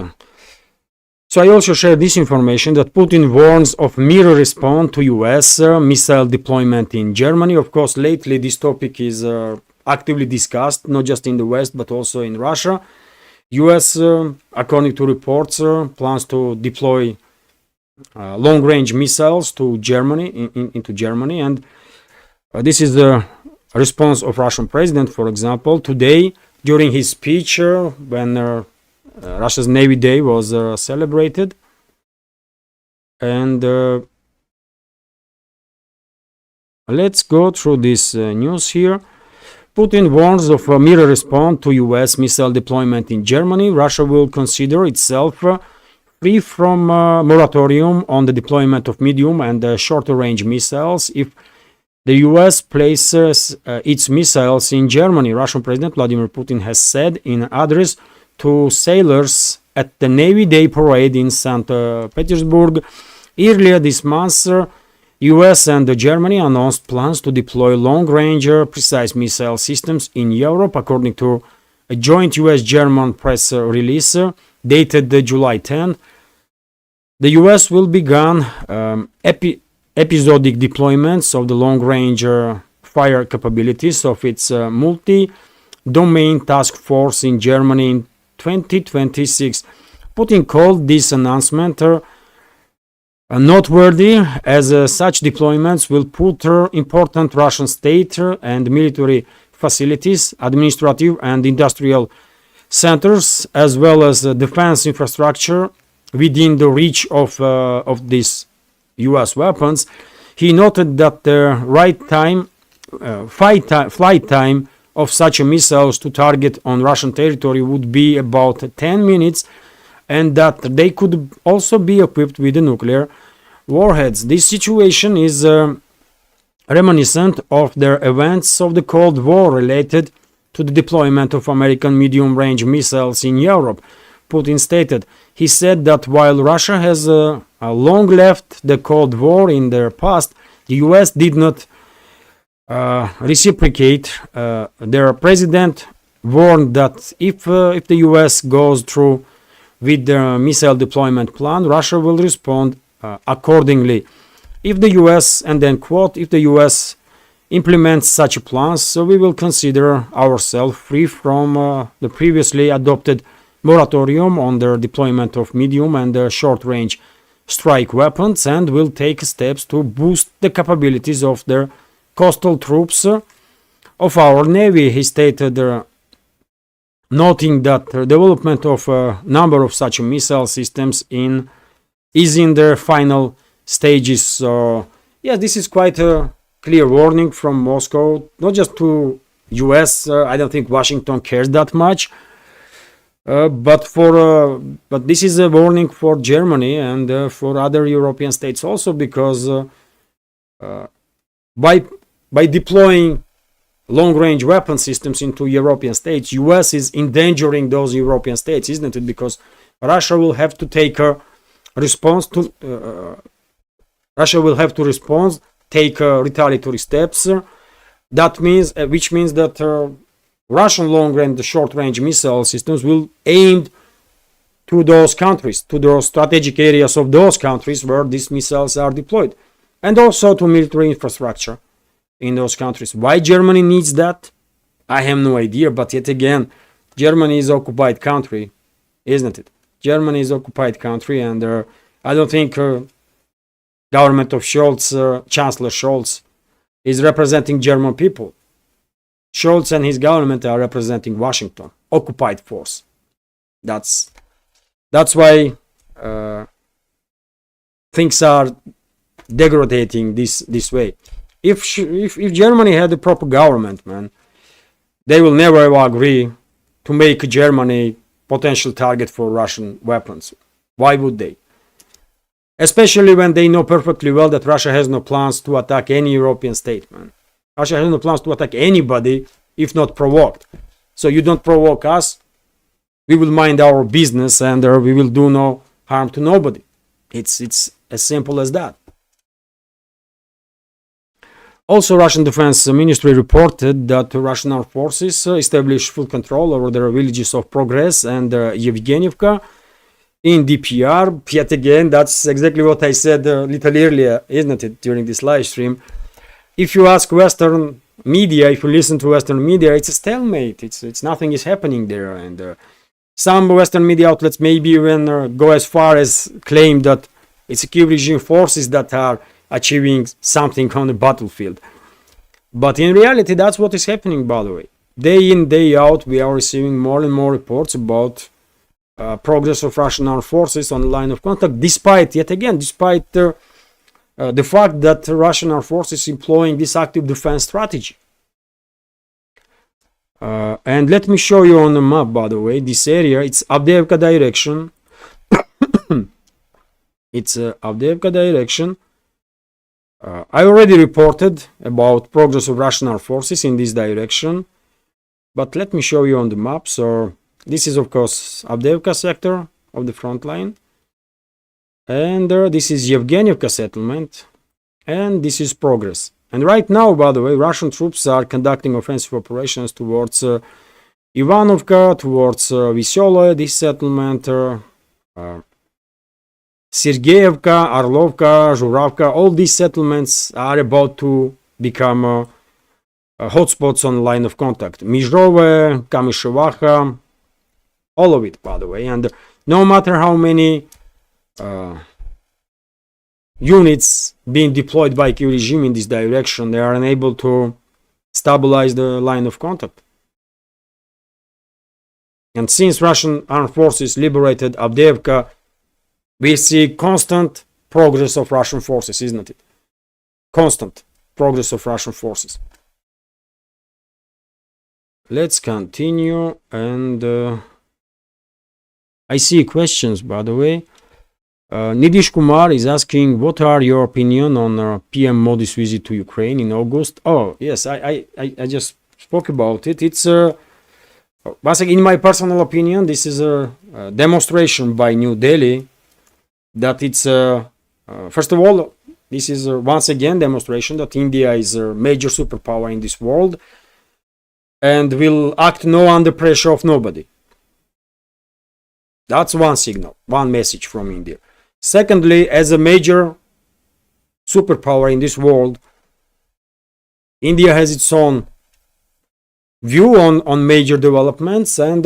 So I also share this information that Putin warns of mirror response to US missile deployment in Germany. Of course, lately this topic is actively discussed, not just in the West, but also in Russia. US, according to reports, plans to deploy long-range missiles to Germany, into Germany. And this is the response of Russian president, for example. Today, during his speech, when Russia's Navy Day was celebrated. And let's go through this news here. Putin warns of a mirror response to US missile deployment in Germany. Russia will consider itself free from moratorium on the deployment of medium and shorter range missiles if the US places its missiles in Germany. Russian President Vladimir Putin has said in an address to sailors at the Navy Day parade in St. Petersburg. Earlier this month, US and Germany announced plans to deploy long-range precise missile systems in Europe, according to a joint US-German press release dated July 10. The US will begin episodic deployments of the long-range fire capabilities of its multi-domain task force in Germany in 2026. Putin called this announcement noteworthy, as such deployments will put important Russian state and military facilities, administrative and industrial centers, as well as defense infrastructure within the reach of these US weapons. He noted that the flight time of such missiles to target on Russian territory would be about 10 minutes, and that they could also be equipped with nuclear warheads. This situation is reminiscent of the events of the Cold War related to the deployment of American medium-range missiles in Europe, Putin stated. He said that while Russia has long left the Cold War in their past, the US did not reciprocate. Their president warned that if the US goes through with the missile deployment plan, Russia will respond accordingly. If the US, and then quote, if the US implements such plans, so we will consider ourselves free from the previously adopted moratorium on the deployment of medium and short-range strike weapons, and will take steps to boost the capabilities of their coastal troops of our Navy, he stated, noting that the development of a number of such missile systems is in their final stages. So, yeah, this is quite a clear warning from Moscow, not just to US. I don't think Washington cares that much, but this is a warning for Germany and for other European states also, because by deploying long-range weapon systems into European states, US is endangering those European states, isn't it? Because Russia will have to take a response to take retaliatory steps. That means, which means that Russian long-range, short-range missile systems will aim to those countries, to those strategic areas of those countries where these missiles are deployed, and also to military infrastructure in those countries. Why Germany needs that, I have no idea. But yet again, Germany is an occupied country, isn't it? Germany is an occupied country, and I don't think government of Scholz, Chancellor Scholz, is representing German people. Scholz and his government are representing Washington, occupied force. That's why things are degrading this way. If Germany had a proper government, man, they will never ever agree to make Germany potential target for Russian weapons. Why would they? Especially when they know perfectly well that Russia has no plans to attack any European state, man. Russia has no plans to attack anybody if not provoked. So you don't provoke us, we will mind our business and we will do no harm to nobody. It's as simple as that. Also, Russian Defense Ministry reported that Russian armed forces established full control over the villages of Progress and Yevgenievka in DPR. Yet again, that's exactly what I said a little earlier, isn't it, during this live stream. If you ask Western media, if you listen to Western media, it's a stalemate. It's nothing is happening there. And some Western media outlets maybe even go as far as claim that it's Kiev regime forces that are achieving something on the battlefield. But in reality, that's what is happening, by the way. Day in, day out, we are receiving more and more reports about progress of Russian armed forces on the line of contact, despite the fact that Russian armed forces is employing this active defense strategy. And let me show you on the map, by the way, this area, it's Avdiivka direction. It's Avdiivka direction. I already reported about progress of Russian armed forces in this direction, but let me show you on the map. So this is, of course, Avdiivka sector of the front line, and this is Yevgenievka settlement, and this is Progress. And right now, by the way, Russian troops are conducting offensive operations towards Ivanovka, towards Vesyola, this settlement, Sergeyevka, Orlovka, Zhuravka. All these settlements are about to become hotspots on the line of contact. Mizhove, Kamyshevacha, all of it, by the way. And no matter how many units being deployed by Kiev regime in this direction, they are unable to stabilize the line of contact. And since Russian armed forces liberated Avdiivka, we see constant progress of Russian forces, isn't it? Constant progress of Russian forces. Let's continue, and I see questions, by the way. Nidish Kumar is asking, what are your opinion on PM Modi's visit to Ukraine in August? Oh, yes, I just spoke about it. It's once again, in my personal opinion, this is a demonstration by New Delhi that it's first of all, this is once again demonstration that India is a major superpower in this world and will act no under pressure of nobody. That's one signal, one message from India. Secondly, as a major superpower in this world, India has its own view on major developments, and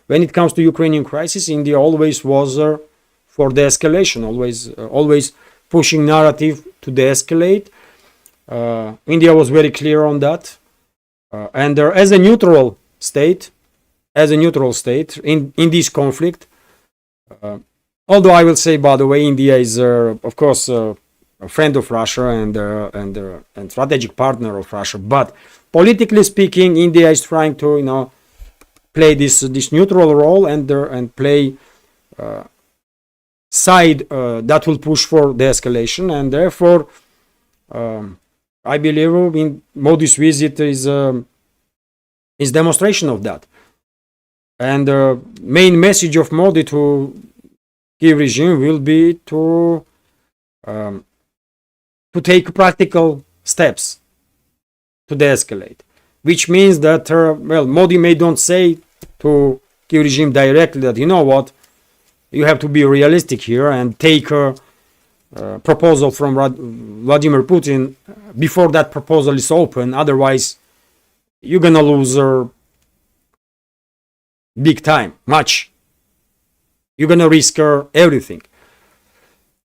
when it comes to Ukrainian crisis, India always was for de-escalation, always pushing narrative to de-escalate. India was very clear on that, and as a neutral state in this conflict, although I will say, by the way, India is of course a friend of Russia and strategic partner of Russia, but politically speaking, India is trying to play this neutral role and play side that will push for de-escalation, and therefore I believe in Modi's visit is demonstration of that. And the main message of Modi to Kiev regime will be to take practical steps to de-escalate, which means that Modi may don't say to Kiev regime directly that, you know what, you have to be realistic here and take a proposal from Vladimir Putin before that proposal is open. Otherwise, you're gonna lose big time, much. You're gonna risk everything.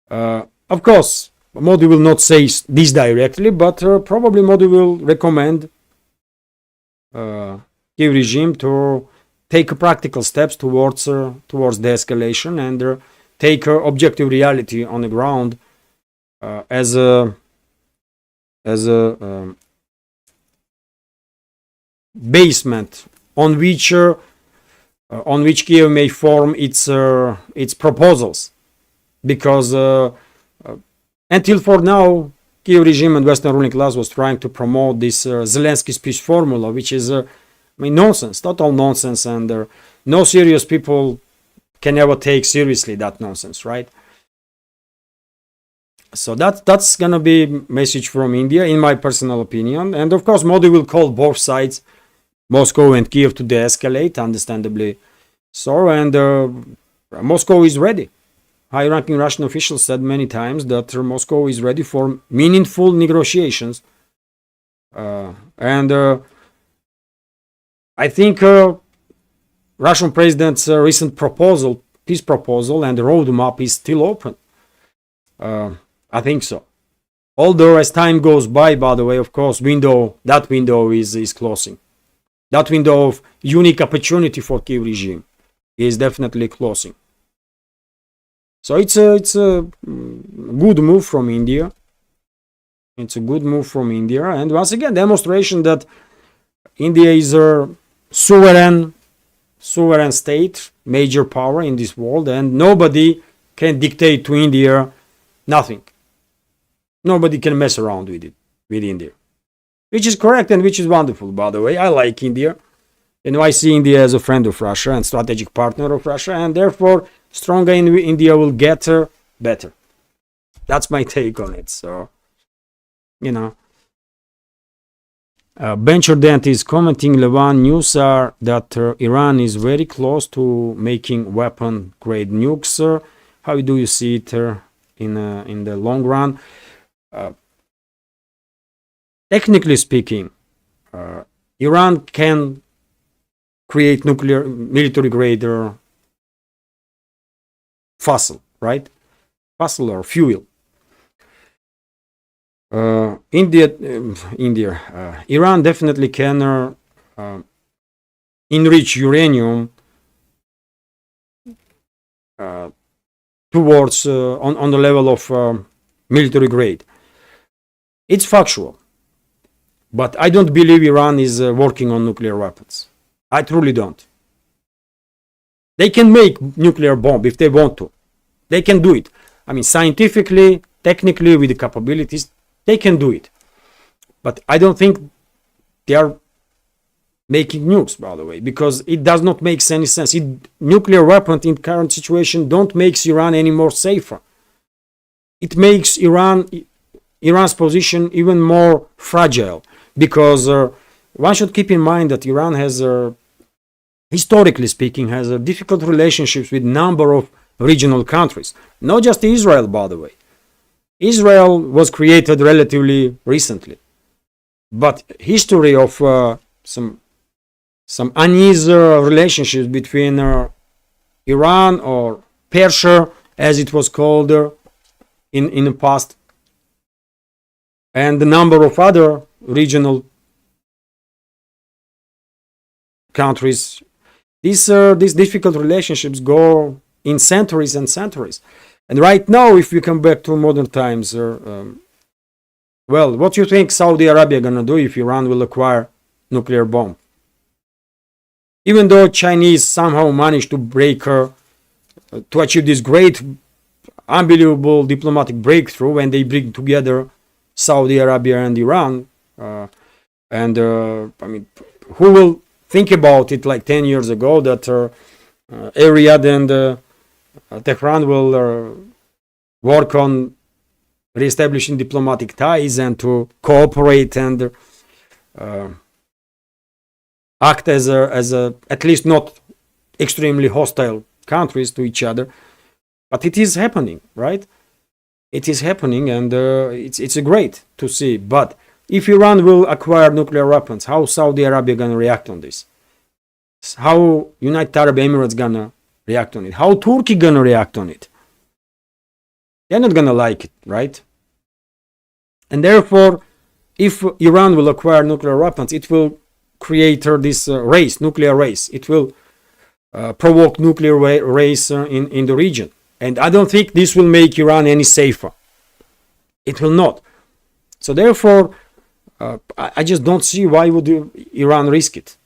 Of course, Modi will not say this directly, but probably Modi will recommend Kiev regime to take practical steps towards de-escalation and take objective reality on the ground as a basement on which Kiev may form its proposals, because until for now, Kiev regime and Western ruling class was trying to promote this Zelensky speech formula, which is nonsense, total nonsense, and no serious people can ever take seriously that nonsense, right? So that's gonna be message from India, in my personal opinion. And of course, Modi will call both sides, Moscow and Kiev, to de-escalate, understandably so. And Moscow is ready. High-ranking Russian officials said many times that Moscow is ready for meaningful negotiations. And I think Russian president's recent proposal, peace proposal, and the roadmap is still open. I think so. Although as time goes by the way, of course, that window is closing. That window of unique opportunity for Kiev regime is definitely closing. So it's a good move from India. It's a good move from India, and once again, demonstration that India is a sovereign state, major power in this world, and nobody can dictate to India nothing. Nobody can mess around with India, which is correct and which is wonderful, by the way. I like India. I see India as a friend of Russia and strategic partner of Russia, and therefore stronger India will get better. That's my take on it. So, Bencher Dent is commenting, Levan, news are that Iran is very close to making weapon-grade nukes. How do you see it in the long run? Technically speaking, Iran can create nuclear military-grade fossil, right? Fossil or fuel. Iran definitely can enrich uranium towards on the level of military grade. It's factual, but I don't believe Iran is working on nuclear weapons. I truly don't. They can make nuclear bomb if they want to. They can do it. Scientifically, technically, with the capabilities, they can do it. But I don't think they are making nukes, by the way, because it does not make any sense. Nuclear weapons in current situation don't make Iran any more safer. It makes Iran's position even more fragile, because one should keep in mind that Iran has, historically speaking, has difficult relationships with number of regional countries, not just Israel, by the way. Israel was created relatively recently, but history of some uneasy relationships between Iran, or Persia, as it was called in the past, and the number of other regional countries. These difficult relationships go in centuries and centuries. And right now, if we come back to modern times, what do you think Saudi Arabia gonna do if Iran will acquire nuclear bomb? Even though Chinese somehow managed to to achieve this great, unbelievable diplomatic breakthrough when they bring together Saudi Arabia and Iran, who will think about it like 10 years ago that Riyadh and Tehran will work on reestablishing diplomatic ties and to cooperate and act as at least not extremely hostile countries to each other. But it is happening, right? It is happening, and it's great to see. But if Iran will acquire nuclear weapons, how Saudi Arabia gonna react on this? How United Arab Emirates gonna react on it? How Turkey gonna react on it? They're not gonna like it, right? And therefore, if Iran will acquire nuclear weapons, it will create this nuclear race. It will provoke nuclear race in the region. And I don't think this will make Iran any safer. It will not. So therefore, I just don't see why would Iran risk it.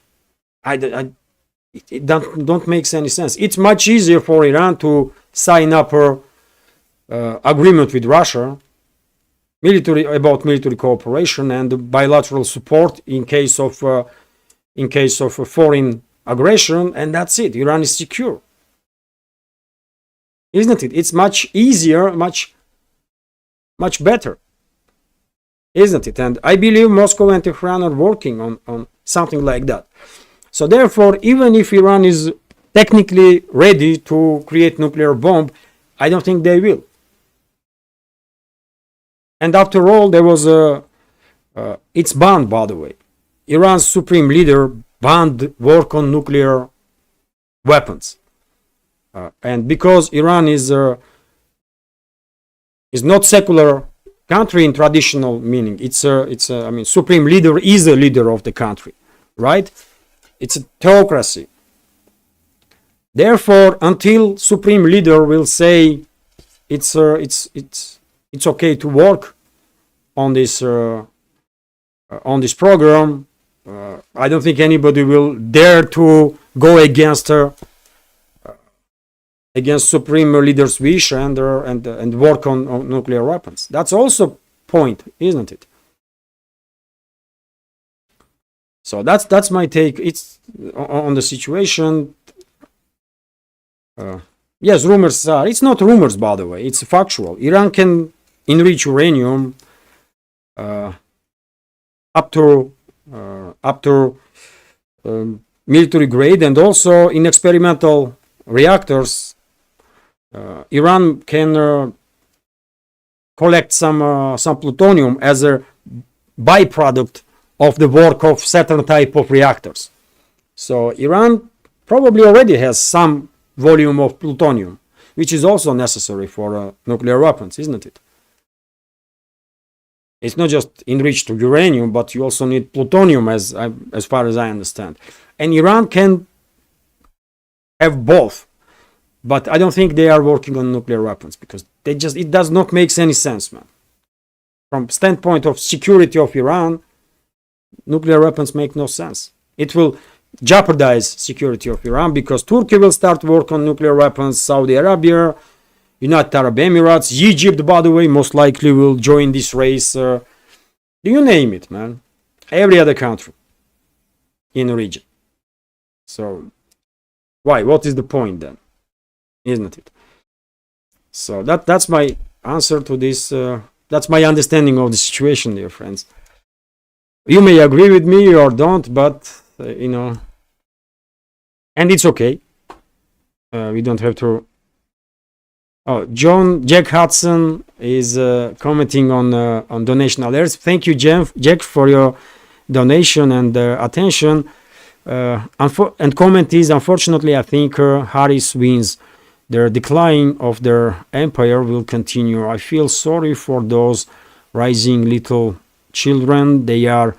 It don't make any sense. It's much easier for Iran to sign up an agreement with Russia, about military cooperation and bilateral support in case of foreign aggression, and that's it. Iran is secure, isn't it? It's much easier, much better, isn't it? And I believe Moscow and Tehran are working on something like that. So therefore, even if Iran is technically ready to create nuclear bomb, I don't think they will. And after all, there was it's banned, by the way. Iran's supreme leader banned work on nuclear weapons. And because Iran is not secular country in traditional meaning, I mean, supreme leader is a leader of the country, right? It's a theocracy. Therefore, until supreme leader will say it's okay to work on this program, I don't think anybody will dare to go against supreme leader's wish and work on nuclear weapons. That's also point, isn't it? So that's my take. It's on the situation. Yes, rumors are. It's not rumors, by the way. It's factual. Iran can enrich uranium up to military grade, and also in experimental reactors. Iran can collect some plutonium as a byproduct of the work of certain type of reactors. So Iran probably already has some volume of plutonium, which is also necessary for nuclear weapons, isn't it? It's not just enriched to uranium, but you also need plutonium, as far as I understand. And Iran can have both, but I don't think they are working on nuclear weapons because it does not make any sense, man. From standpoint of security of Iran, nuclear weapons make no sense. It will jeopardize security of Iran because Turkey will start work on nuclear weapons, Saudi Arabia, United Arab Emirates, Egypt, by the way, most likely will join this race. Do you name it, man? Every other country in the region. So why? What is the point then? Isn't it? So that's my answer to this. That's my understanding of the situation, dear friends. You may agree with me or don't, but and it's okay. We don't have to. Oh, Jack Hudson is commenting on donation alerts. Thank you, Jack, for your donation and attention. And comment is, unfortunately, I think Harris wins. Their decline of their empire will continue. I feel sorry for those rising little children. They are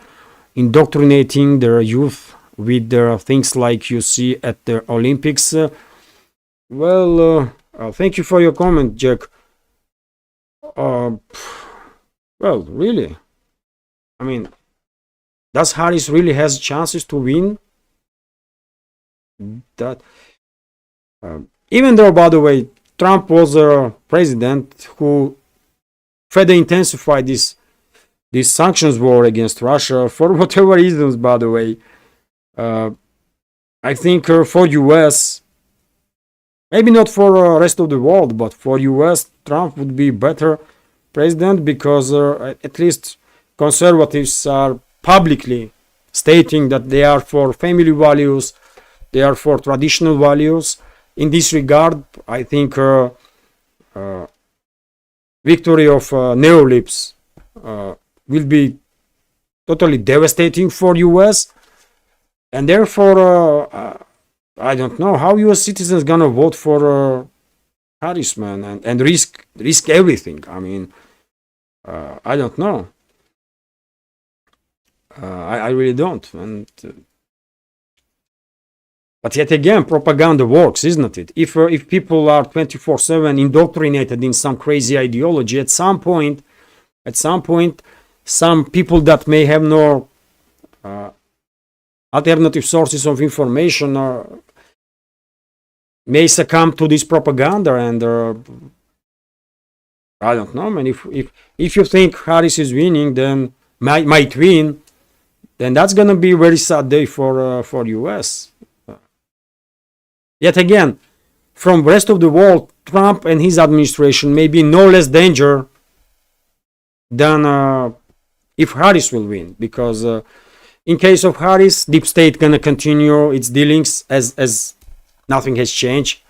indoctrinating their youth with their things like you see at the Olympics. Thank you for your comment, Jack. Well, really, I mean, does Harris really has chances to win? That even though, by the way, Trump was a president who further intensified this sanctions war against Russia for whatever reasons, by the way. I think for US, maybe not for the rest of the world, but for US, Trump would be better president because at least conservatives are publicly stating that they are for family values, they are for traditional values. In this regard, I think victory of neolibs will be totally devastating for US, and therefore I don't know how US citizens gonna vote for Harris, man, and risk everything. I mean, I don't know. I really don't. And but yet again, propaganda works, isn't it? If people are 24/7 indoctrinated in some crazy ideology, at some point, some people that may have no alternative sources of information may succumb to this propaganda, and I don't know, man. If you think Harris is winning, then might win, then that's gonna be a very sad day for US. Yet again, from the rest of the world, Trump and his administration may be no less danger than if Harris will win, because in case of Harris, deep state gonna continue its dealings as nothing has changed.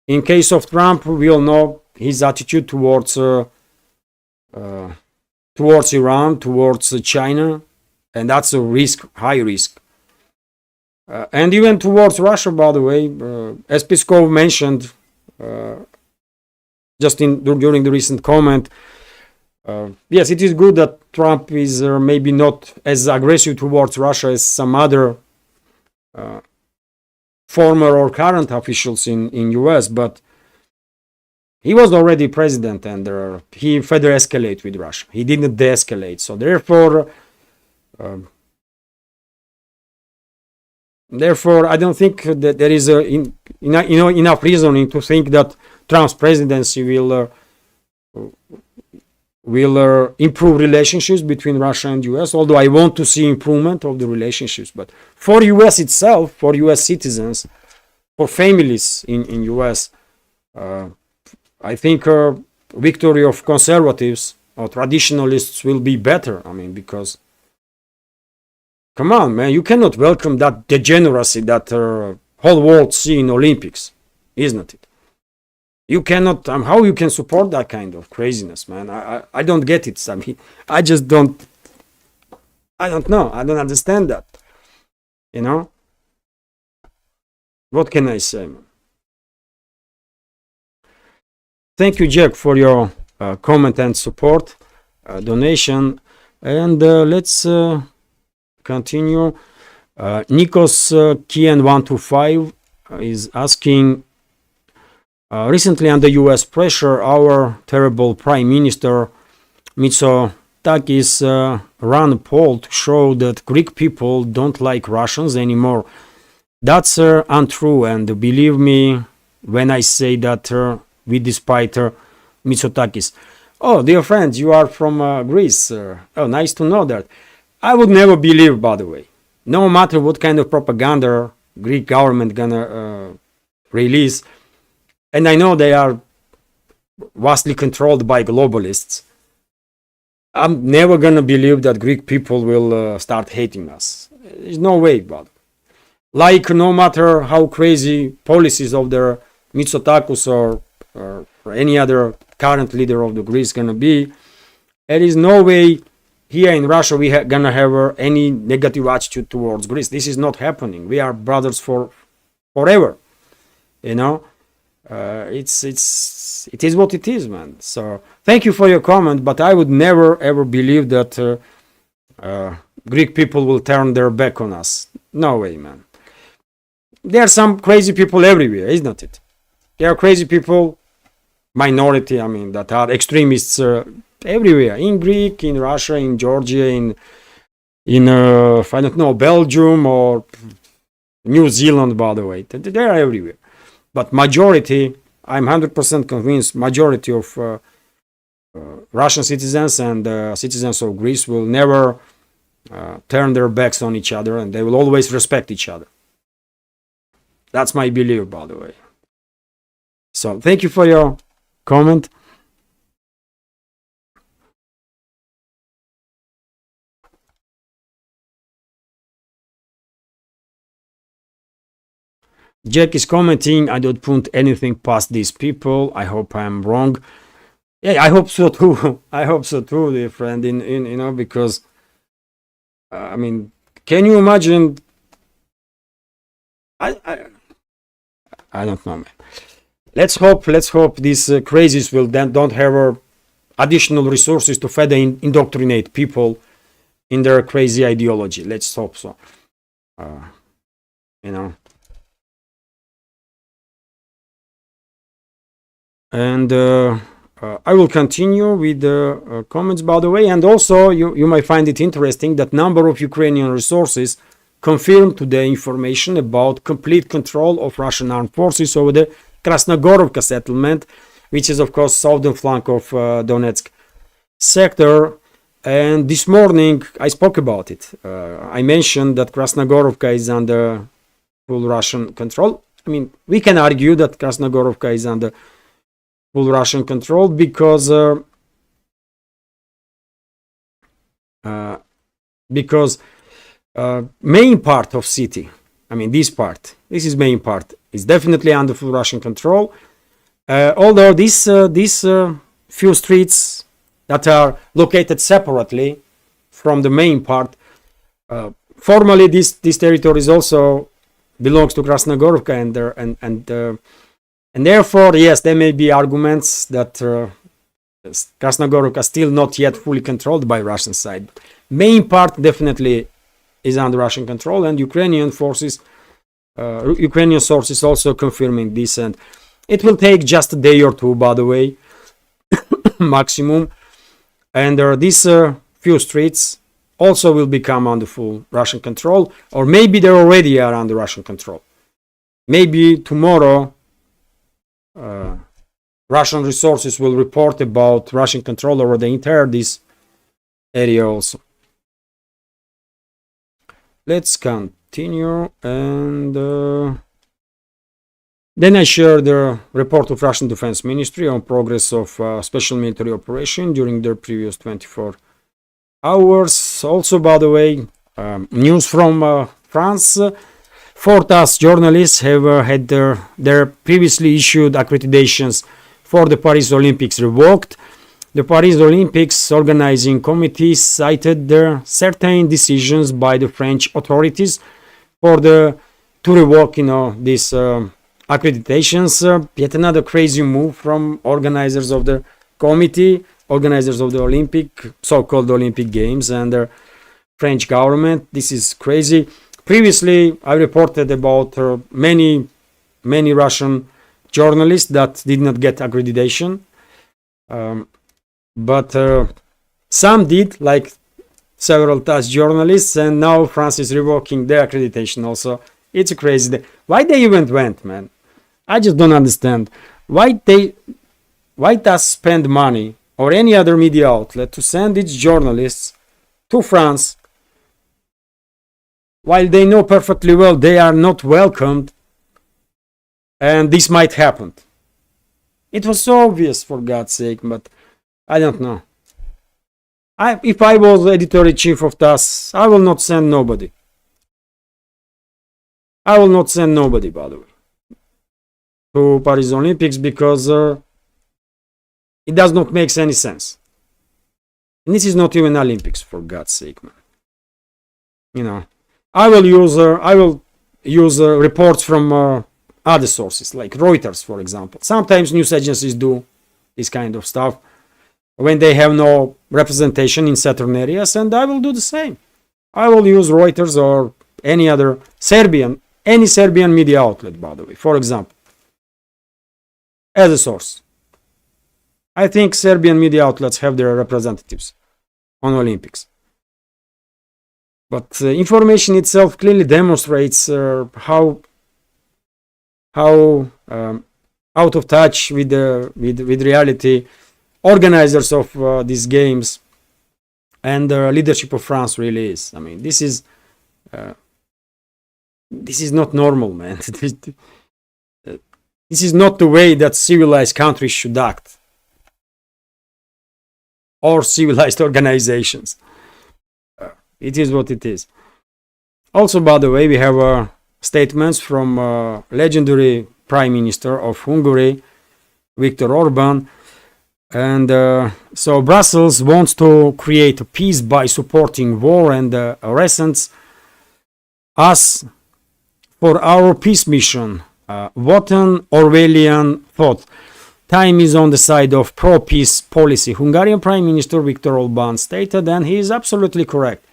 In case of Trump, we all know his attitude towards Iran, towards China, and that's a risk, high risk. And even towards Russia, by the way, as Peskov mentioned just during the recent comment, yes, it is good that Trump is maybe not as aggressive towards Russia as some other former or current officials in US, but he was already president, and he further escalated with Russia. He didn't de-escalate, so therefore, I don't think that there is enough reasoning to think that Trump's presidency will improve relationships between Russia and US, although I want to see improvement of the relationships. But for US itself, for US citizens, for families in US, I think victory of conservatives or traditionalists will be better. I mean, because come on, man, you cannot welcome that degeneracy that whole world see in Olympics, isn't it? You cannot. How you can support that kind of craziness, man? I don't get it. I mean, I just don't. I don't know. I don't understand that. You know. What can I say, man? Thank you, Jack, for your comment and support, donation, and let's continue. Nikos Kian125 is asking. Recently, under US pressure, our terrible Prime Minister Mitsotakis ran a poll to show that Greek people don't like Russians anymore. That's untrue, and believe me when I say that we despite Mitsotakis. Oh, dear friends, you are from Greece. Oh, nice to know that. I would never believe, by the way, no matter what kind of propaganda Greek government gonna release. And I know they are vastly controlled by globalists. I'm never gonna believe that Greek people will start hating us. There's no way, but like no matter how crazy policies of their Mitsotakis or any other current leader of the Greece gonna be, there is no way here in Russia we gonna have any negative attitude towards Greece. This is not happening. We are brothers forever, you know. It is what it is, man. So thank you for your comment, but I would never ever believe that Greek people will turn their back on us. No way, man. There are some crazy people everywhere, isn't it? There are crazy people, minority, I mean, that are extremists everywhere, in Greek, in Russia, in Georgia, in I don't know, Belgium or New Zealand, by the way. They are everywhere. But majority, I'm 100% convinced, majority of Russian citizens and citizens of Greece will never turn their backs on each other, and they will always respect each other. That's my belief, by the way. So thank you for your comment. Jack is commenting, I don't put anything past these people. I hope I'm wrong. Yeah, I hope so too. I hope so too, dear friend. Because I mean, can you imagine? I don't know, man. Let's hope these crazies will then don't have additional resources to further indoctrinate people in their crazy ideology. Let's hope so. You know. And I will continue with the comments, by the way. And also, you might find it interesting that number of Ukrainian resources confirmed today information about complete control of Russian armed forces over the Krasnogorovka settlement, which is, of course, southern flank of Donetsk sector. And this morning, I spoke about it. I mentioned that Krasnogorovka is under full Russian control. I mean, we can argue that Krasnogorovka is under full Russian control because main part of city, I mean this is main part, is definitely under full Russian control. Although these few streets that are located separately from the main part, formally this territory also belongs to Krasnogorovka, and therefore, yes, there may be arguments that Krasnogorovka still not yet fully controlled by Russian side. Main part definitely is under Russian control, and Ukrainian forces, Ukrainian sources also confirming this. And it will take just a day or two, by the way, maximum. And these few streets also will become under full Russian control, or maybe they already are under Russian control. Maybe tomorrow Russian resources will report about Russian control over the entire this area also. Let's continue, and then I share the report of Russian Defense Ministry on progress of special military operation during their previous 24 hours. Also, by the way, news from France. 4 TASS journalists have had their previously issued accreditations for the Paris Olympics revoked. The Paris Olympics organizing committee cited their certain decisions by the French authorities to revoke, these accreditations. Yet another crazy move from organizers of the committee, organizers of the so-called Olympic Games, and the French government. This is crazy. Previously, I reported about many Russian journalists that did not get accreditation, but some did, like several TASS journalists, and now France is revoking their accreditation also. It's crazy. Why they even went, man? I just don't understand. Why TASS spend money or any other media outlet to send its journalists to France, while they know perfectly well they are not welcomed and this might happen. It was so obvious, for God's sake, but I don't know. If I was editor-in-chief of TASS, I will not send nobody. I will not send nobody, by the way, to Paris Olympics, because it does not make any sense. And this is not even Olympics, for God's sake, man. I will use reports from other sources, like Reuters, for example. Sometimes news agencies do this kind of stuff when they have no representation in certain areas, and I will do the same. I will use Reuters or any other Serbian media outlet, by the way, for example, as a source. I think Serbian media outlets have their representatives on Olympics. But information itself clearly demonstrates how out of touch with reality organizers of these games and the leadership of France really is. I mean, this is not normal, man. This is not the way that civilized countries should act, or civilized organizations. It is what it is. Also, by the way, we have statements from legendary Prime Minister of Hungary, Viktor Orban. And so Brussels wants to create a peace by supporting war and resents us for our peace mission. What an Orwellian thought. Time is on the side of pro-peace policy. Hungarian Prime Minister Viktor Orban stated, and he is absolutely correct.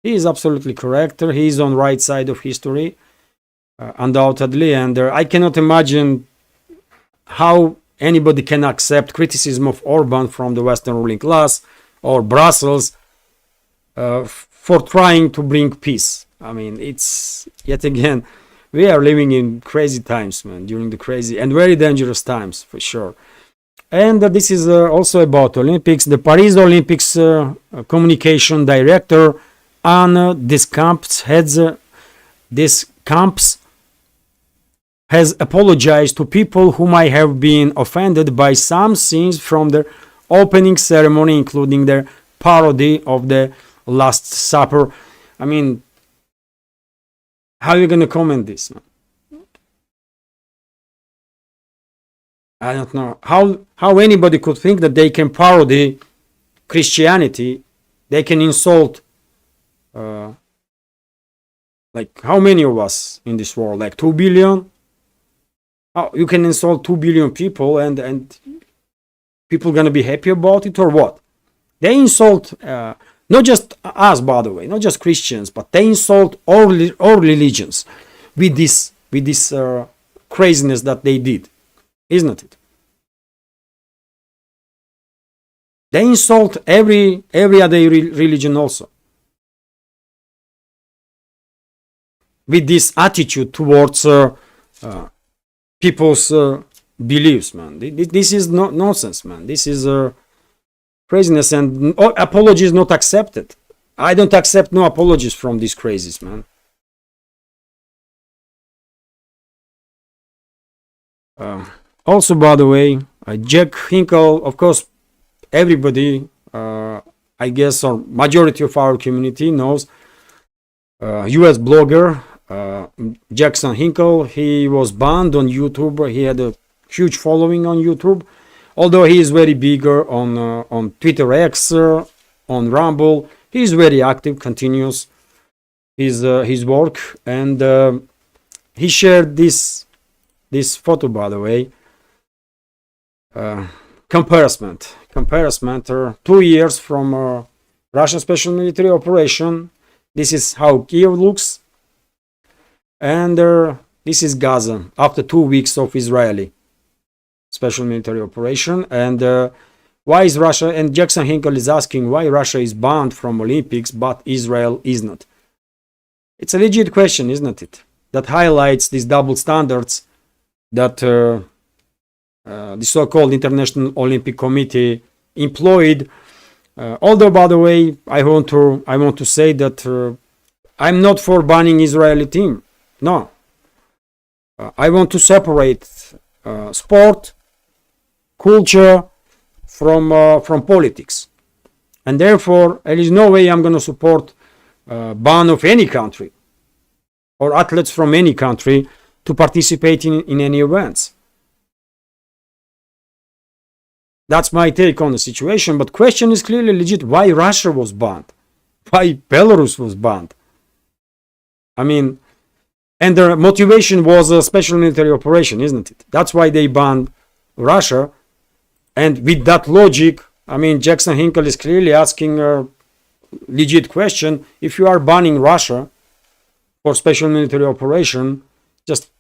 He is absolutely correct. He is on right side of history, undoubtedly, and I cannot imagine how anybody can accept criticism of Orban from the Western ruling class or Brussels for trying to bring peace. I mean, it's yet again, we are living in crazy times, man, during the crazy and very dangerous times, for sure. And this is also about Olympics. The Paris Olympics communication director Anne Descamps has apologized to people who might have been offended by some scenes from the opening ceremony, including their parody of the Last Supper. I mean, how are you going to comment this, man? I don't know how anybody could think that they can parody Christianity, they can insult like how many of us in this world, like 2 billion? How you can insult 2 billion people and people gonna be happy about it, or what? They insult not just us, by the way, not just Christians, but they insult all religions with this craziness that they did, isn't it? They insult every other religion also with this attitude towards people's beliefs, man. This is not nonsense, man. This is craziness, and apologies not accepted. I don't accept no apologies from these crazies, man. Also, by the way, Jack Hinkle, of course, everybody, I guess, or majority of our community knows, US blogger Jackson Hinkle. He was banned on YouTube. He had a huge following on YouTube, although he is very bigger on Twitter X, on Rumble. He is very active, continues his work, and he shared this photo, by the way. Comparison 2 years from Russian special military operation. This is how Kiev looks, and this is Gaza after 2 weeks of Israeli special military operation. And why is Russia, and Jackson Hinkle is asking why Russia is banned from Olympics but Israel is not. It's a legit question, isn't it? That highlights these double standards that the so-called International Olympic Committee employed. Although, by the way, I want to say that I'm not for banning Israeli team. No, I want to separate sport, culture from politics, and therefore there is no way I'm going to support ban of any country or athletes from any country to participate in any events. That's my take on the situation, but question is clearly legit. Why Russia was banned? Why Belarus was banned? I mean, and their motivation was a special military operation, isn't it? That's why they banned Russia. And with that logic, I mean, Jackson Hinkle is clearly asking a legit question. If you are banning Russia for special military operation, just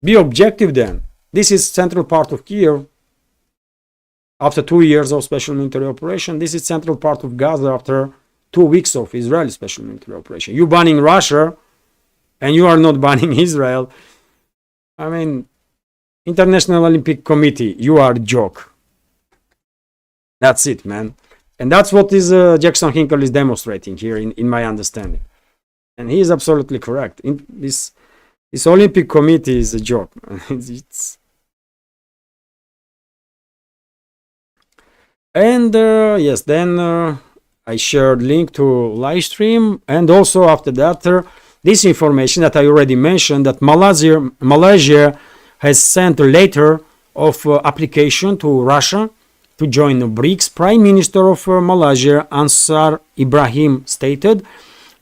be objective then. This is central part of Kiev. After 2 years of special military operation, this is central part of Gaza after 2 weeks of Israeli special military operation. You banning Russia and you are not banning Israel. I mean, International Olympic Committee, you are a joke. That's it, man. And that's what is Jackson Hinkle is demonstrating here in my understanding. And he is absolutely correct. This Olympic Committee is a joke. And yes, then I shared link to live stream, and also after that this information that I already mentioned, that Malaysia has sent a letter of application to Russia to join the BRICS. Prime Minister of Malaysia Ansar Ibrahim stated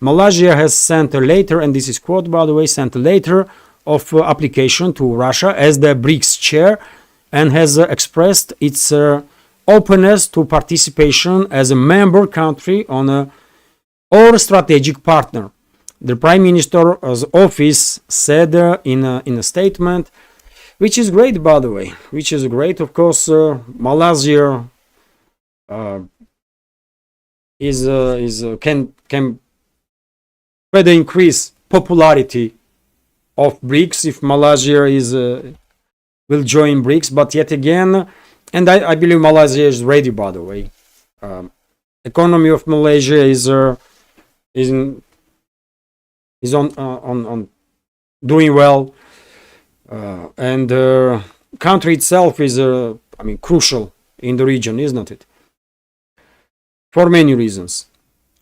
Malaysia has sent a letter, and this is quote, by the way, sent a letter of application to Russia as the BRICS chair, and has expressed its openness to participation as a member country on or strategic partner. The Prime Minister's office said in a statement, which is great, by the way, which is great. Of course, Malaysia can further increase popularity of BRICS if Malaysia will join BRICS. But yet again, and I believe Malaysia is ready, by the way. Economy of Malaysia is on doing well, and country itself is crucial in the region, isn't it? For many reasons.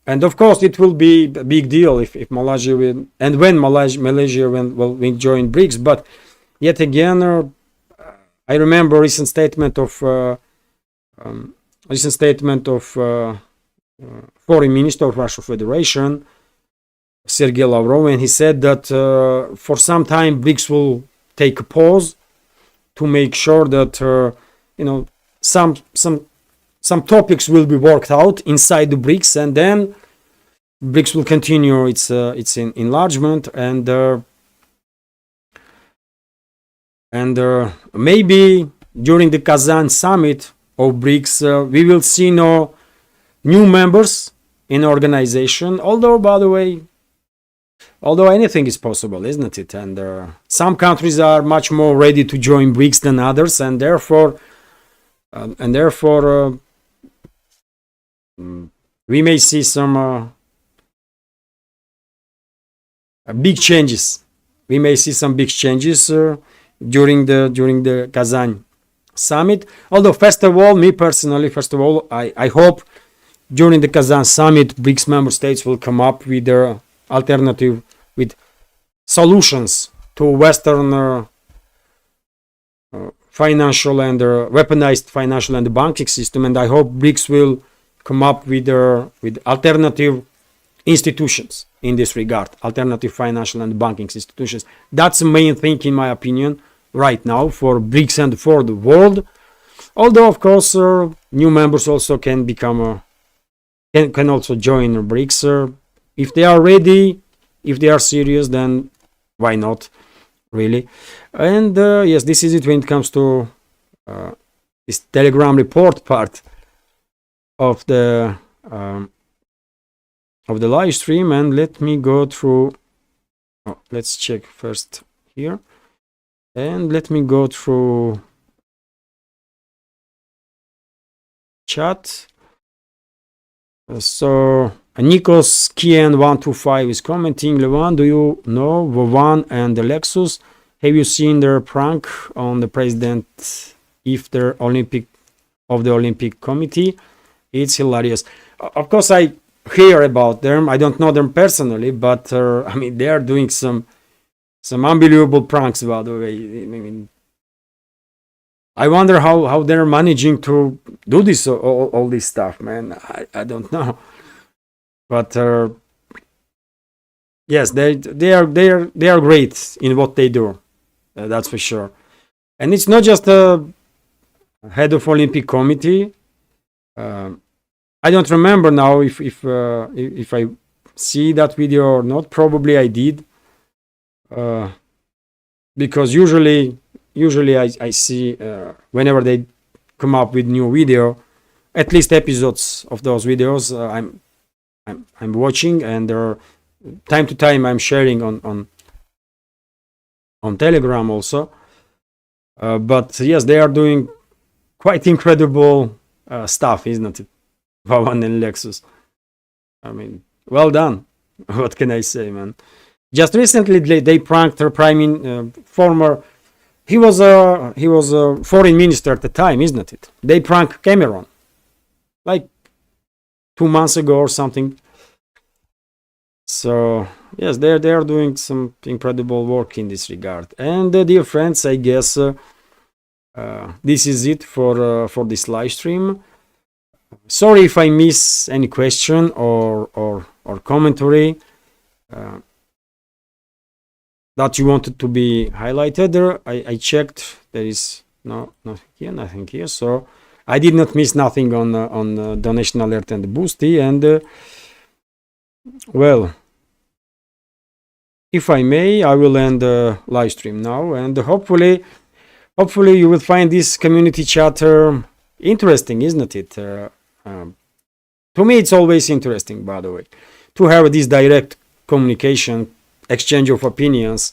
And of course, it will be a big deal if Malaysia will, and when Malaysia will join BRICS. But yet again, I remember a recent statement of Foreign Minister of Russian Federation, Sergei Lavrov, and he said that for some time BRICS will take a pause to make sure that some topics will be worked out inside the BRICS, and then BRICS will continue its enlargement, and maybe during the Kazan summit of BRICS we will see new members in organization. Although, by the way, anything is possible, isn't it? And some countries are much more ready to join BRICS than others, and therefore we may see some big changes. We may see some big changes during the Kazan summit. Although, first of all, I hope during the Kazan summit, BRICS member states will come up with their alternative, with solutions to Western financial and weaponized financial and banking system, and I hope BRICS will come up with alternative institutions in this regard, alternative financial and banking institutions. That's the main thing, in my opinion, right now for BRICS and for the world. Although, of course, new members also can become can also join BRICS if they are ready, if they are serious. Then why not, really? And yes, this is it when it comes to this Telegram report part of the live stream. And let me go through. Let's check first here, and let me go through chat. So Nikos Kian 125 is commenting. Levan, do you know Vovan and the Lexus? Have you seen their prank on the president if the Olympic Committee? It's hilarious. Of course, I hear about them. I don't know them personally, but they are doing some unbelievable pranks, by the way. I wonder how they're managing to do this, all this stuff, man. I don't know. But yes, they are great in what they do. That's for sure. And it's not just a head of Olympic Committee. I don't remember now if I see that video or not. Probably I did, because usually I see whenever they come up with new video, at least episodes of those videos I'm watching, and time to time I'm sharing on Telegram also. But yes, they are doing quite incredible stuff, isn't it? Vavan and Lexus. Well done. What can I say, man? Just recently they pranked their former. He was a foreign minister at the time, isn't it? They pranked Cameron, like 2 months ago or something. So yes, they are doing some incredible work in this regard. And dear friends, I guess this is it for this live stream. Sorry if I miss any question or commentary that you wanted to be highlighted. I checked, there is nothing here, so I did not miss nothing on donation alert and boosty. And Well, if I may, I will end the live stream now, and hopefully you will find this community chat interesting, isn't it? To me, it's always interesting, by the way, to have this direct communication, exchange of opinions.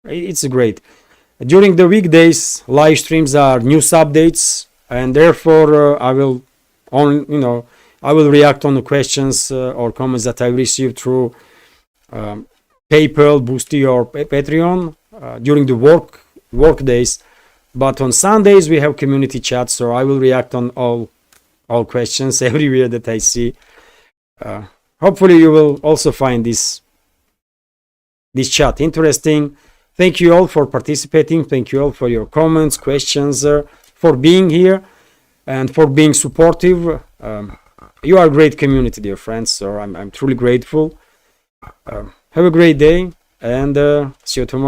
It's great. During the weekdays, live streams are news updates, and therefore I will on I will react on the questions or comments that I received through um, PayPal, Boosty, or Patreon during the work days. But on Sundays we have community chat, so I will react on all questions everywhere that I see. Uh, Hopefully you will also find this chat interesting. Thank you all for participating. Thank you all for your comments, questions, for being here, and for being supportive. You are a great community, dear friends. So I'm truly grateful. Have a great day, and see you tomorrow.